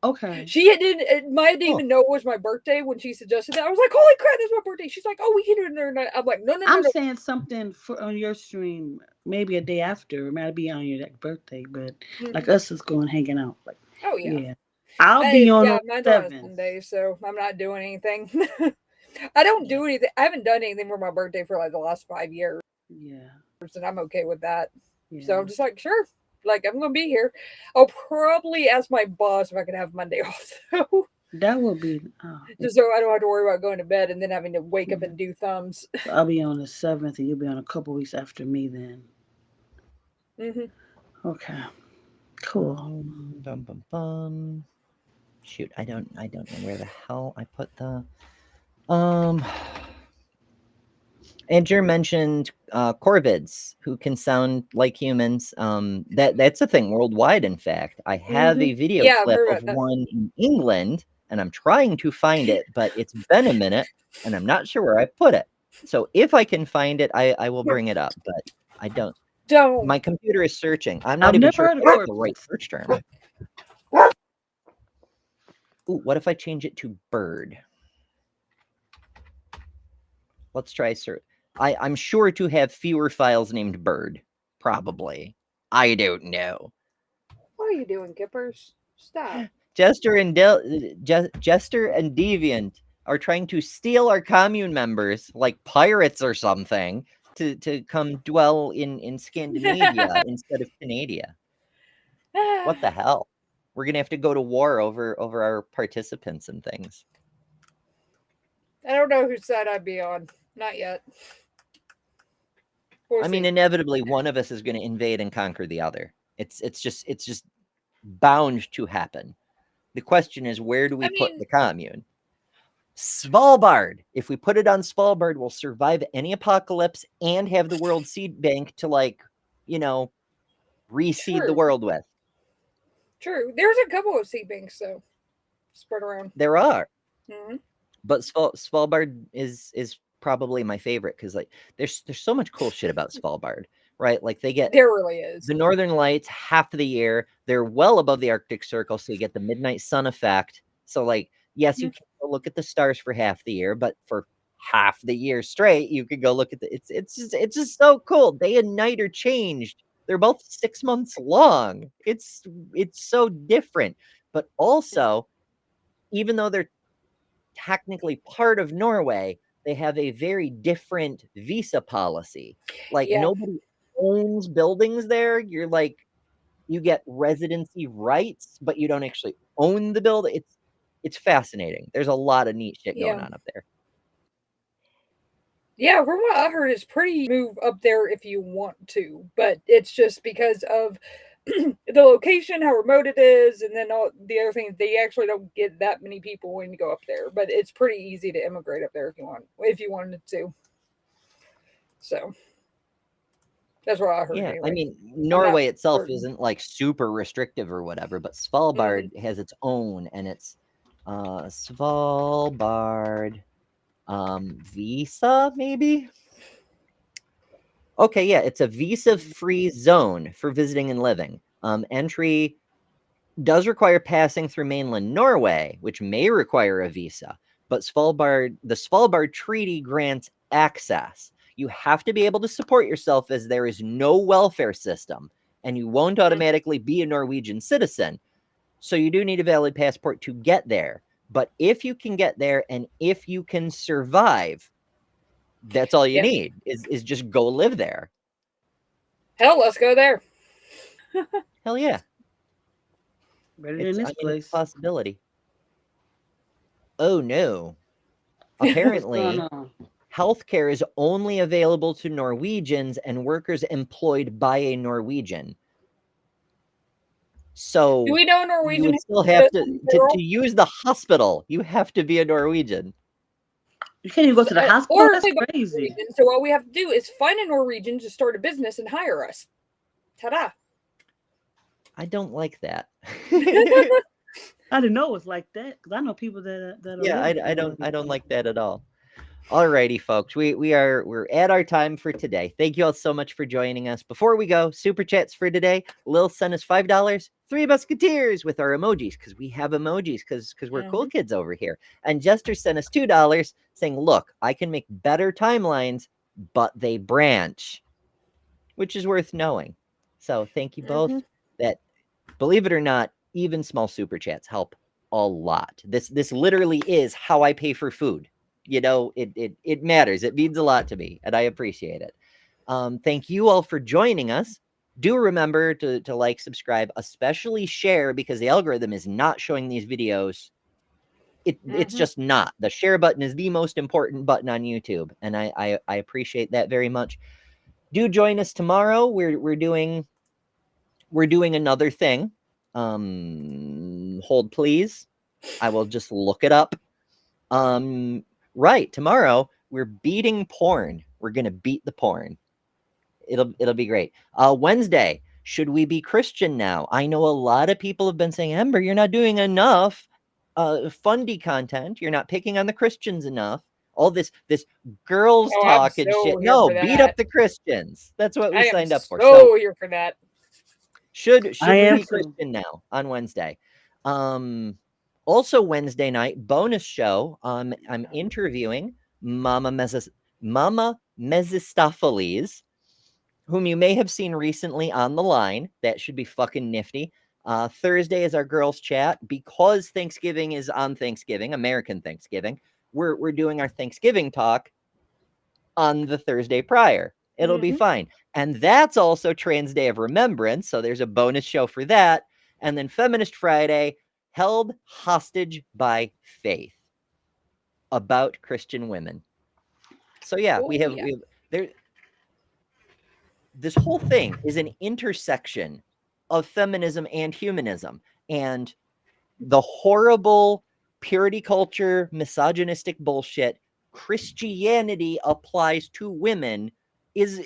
Okay. She didn't might Cool. even know it was my birthday when she suggested that. I was like, "Holy crap, that's my birthday!" She's like, "Oh, we can do it another night." I'm like, "No, no, no, I'm no." saying something for on your stream, maybe a day after. It might be on your birthday, but like Mhm. us is going hanging out. Like, Oh yeah. yeah. I'll be on Yeah, the mine's on a 7th. Sunday, so I'm not doing anything. I don't do anything. I haven't done anything for my birthday for like the last 5 years, Yeah. and I'm okay with that. Yeah. So I'm just like, sure, like I'm gonna be here. I'll probably ask my boss if I could have Monday off, though, That would be. just so I don't have to worry about going to bed and then having to wake up Yeah. and do thumbs. So I'll be on the 7th, and you'll be on a couple weeks after me then. Okay. Cool. Bum, bum, bum. Shoot, I don't know where the hell I put the Andrew mentioned corvids who can sound like humans. That's a thing worldwide. In fact, I have a video Yeah, I've clip heard of about that. one in England, and I'm trying to find it, but it's been a minute, and I'm not sure where I put it. So if I can find it, I will bring it up. But I don't. Don't. My computer is searching. I'm not I've even never sure heard if of that's the right search term. Ooh, what if I change it to bird? Let's try search. I'm sure to have fewer files named bird. Probably. I don't know. What are you doing, Kippers? Stop. Jester and Deviant are trying to steal our commune members, like pirates or something, to come dwell in Scandinavia instead of Canada. What the hell? We're gonna have to go to war over our participants and things. I don't know whose side I'd be on. Not yet. We'll I mean, see. inevitably, one of us is going to invade and conquer the other. It's just bound to happen. The question is, where do we put the commune? Svalbard. If we put it on Svalbard, we'll survive any apocalypse and have the world seed bank to, like, reseed the True. world with. True. There's a couple of seed banks, though, spread around. There are. Mm-hmm. But Svalbard is probably my favorite because, like, there's so much cool shit about Svalbard, right? Like, they get There really is. the northern lights half of the year. They're well above the Arctic Circle, so you get the midnight sun effect. So, like, yes, you can go look at the stars for half the year, but for half the year straight, you could go look at it's just so cool. Day and night are changed. They're both 6 months long. It's so different. But also, even though they're technically part of Norway, they have a very different visa policy. Like, nobody owns buildings there. You're like, you get residency rights, but you don't actually own the building. It's fascinating. There's a lot of neat shit going on up there. Yeah, from what I heard, it's pretty move up there if you want to, but it's just because of the location, how remote it is, and then all the other things. They actually don't get that many people when you go up there, but it's pretty easy to immigrate up there if you wanted to. So that's what I heard. Yeah, anyway. I mean, Norway itself isn't like super restrictive or whatever, but Svalbard has its own, and it's Svalbard visa, maybe? Okay, yeah, it's a visa-free zone for visiting and living. Entry does require passing through mainland Norway, which may require a visa, but the Svalbard Treaty grants access. You have to be able to support yourself as there is no welfare system, and you won't automatically be a Norwegian citizen. So you do need a valid passport to get there. But if you can get there and if you can survive, that's all you need is just go live there. Hell, let's go there. Hell yeah. Better than this place. It's a possibility. Oh no. Apparently, on? healthcare is only available to Norwegians and workers employed by a Norwegian. So Do we know you Norwegian? would still have to use the hospital. You have to be a Norwegian. You can't even go to the hospital. Or That's they don't crazy. Norwegian, so all we have to do is find a Norwegian to start a business and hire us. Ta-da! I don't like that. I didn't know it was like that because I know people that are. Yeah, I don't like that at all. Alrighty, folks, we're at our time for today. Thank you all so much for joining us. Before we go, super chats for today. Lil sent us $5, 3 Musketeers with our emojis because we have emojis because we're cool kids over here. And Jester sent us $2 saying, "Look, I can make better timelines, but they branch," which is worth knowing. So thank you both. That, believe it or not, even small super chats help a lot. This literally is how I pay for food. You know, it matters. It means a lot to me, and I appreciate it. Thank you all for joining us. Do remember to like, subscribe, especially share, because the algorithm is not showing these videos. It's just not. The share button is the most important button on YouTube, and I appreciate that very much. Do join us tomorrow. We're doing another thing. Hold please. I will just look it up. Right, tomorrow we're beating porn. We're gonna beat the porn. It'll be great. Wednesday, should we be Christian now? I know a lot of people have been saying, Ember, you're not doing enough fundy content. You're not picking on the Christians enough. All this girls talk and shit. No, beat up the Christians. That's what we signed up for. So here for that. Should we be Christian now on Wednesday? Also Wednesday night, bonus show. I'm interviewing Mama Mephistopheles, whom you may have seen recently on the line. That should be fucking nifty. Thursday is our girls chat. Because Thanksgiving is on Thanksgiving, American Thanksgiving, we're doing our Thanksgiving talk on the Thursday prior. It'll be fine. And that's also Trans Day of Remembrance, so there's a bonus show for that. And then Feminist Friday, held hostage by faith, about Christian women. So yeah, we have there. This whole thing is an intersection of feminism and humanism, and the horrible purity culture, misogynistic bullshit Christianity applies to women is.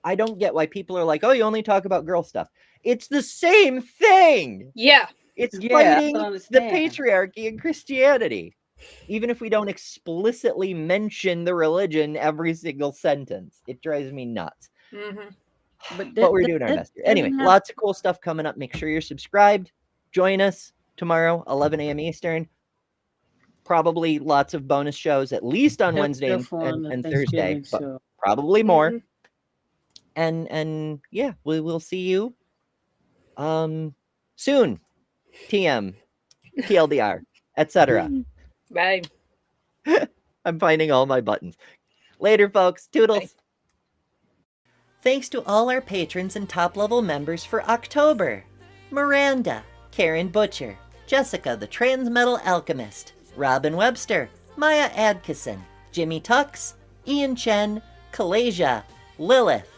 I don't get why people are like, "Oh, you only talk about girl stuff." It's the same thing. Yeah. It's fighting the patriarchy in Christianity, even if we don't explicitly mention the religion every single sentence. It drives me nuts. But we're doing our best here. Anyway, lots of cool stuff coming up. Make sure you're subscribed. Join us tomorrow, 11 a.m. Eastern. Probably lots of bonus shows, at least on Wednesday and Thursday, but probably more. And yeah, we will see you soon. TM, TLDR, etc. Bye. I'm finding all my buttons. Later, folks. Toodles. Bye. Thanks to all our patrons and top-level members for October. Miranda, Karen Butcher, Jessica the Transmetal Alchemist, Robin Webster, Maya Adkisson, Jimmy Tux, Ian Chen, Kalasia, Lilith,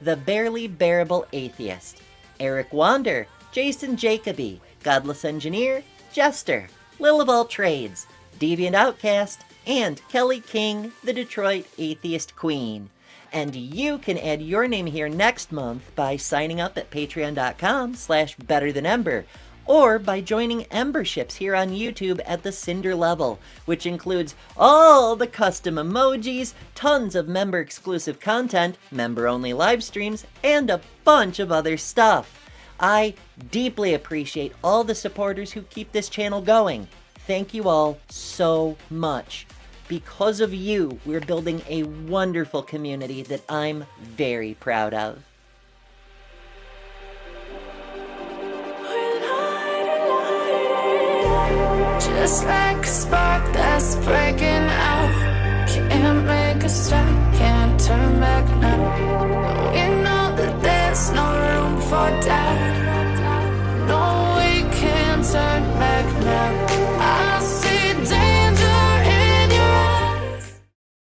The Barely Bearable Atheist, Eric Wander, Jason Jacoby, Godless Engineer, Jester, Lil of All Trades, Deviant Outcast, and Kelly King, the Detroit Atheist Queen. And you can add your name here next month by signing up at patreon.com/betterthanember, or by joining Emberships here on YouTube at the Cinder level, which includes all the custom emojis, tons of member-exclusive content, member-only live streams, and a bunch of other stuff. I deeply appreciate all the supporters who keep this channel going. Thank you all so much. Because of you, we're building a wonderful community that I'm very proud of. Just like a spark that's breaking out, can't make a stop.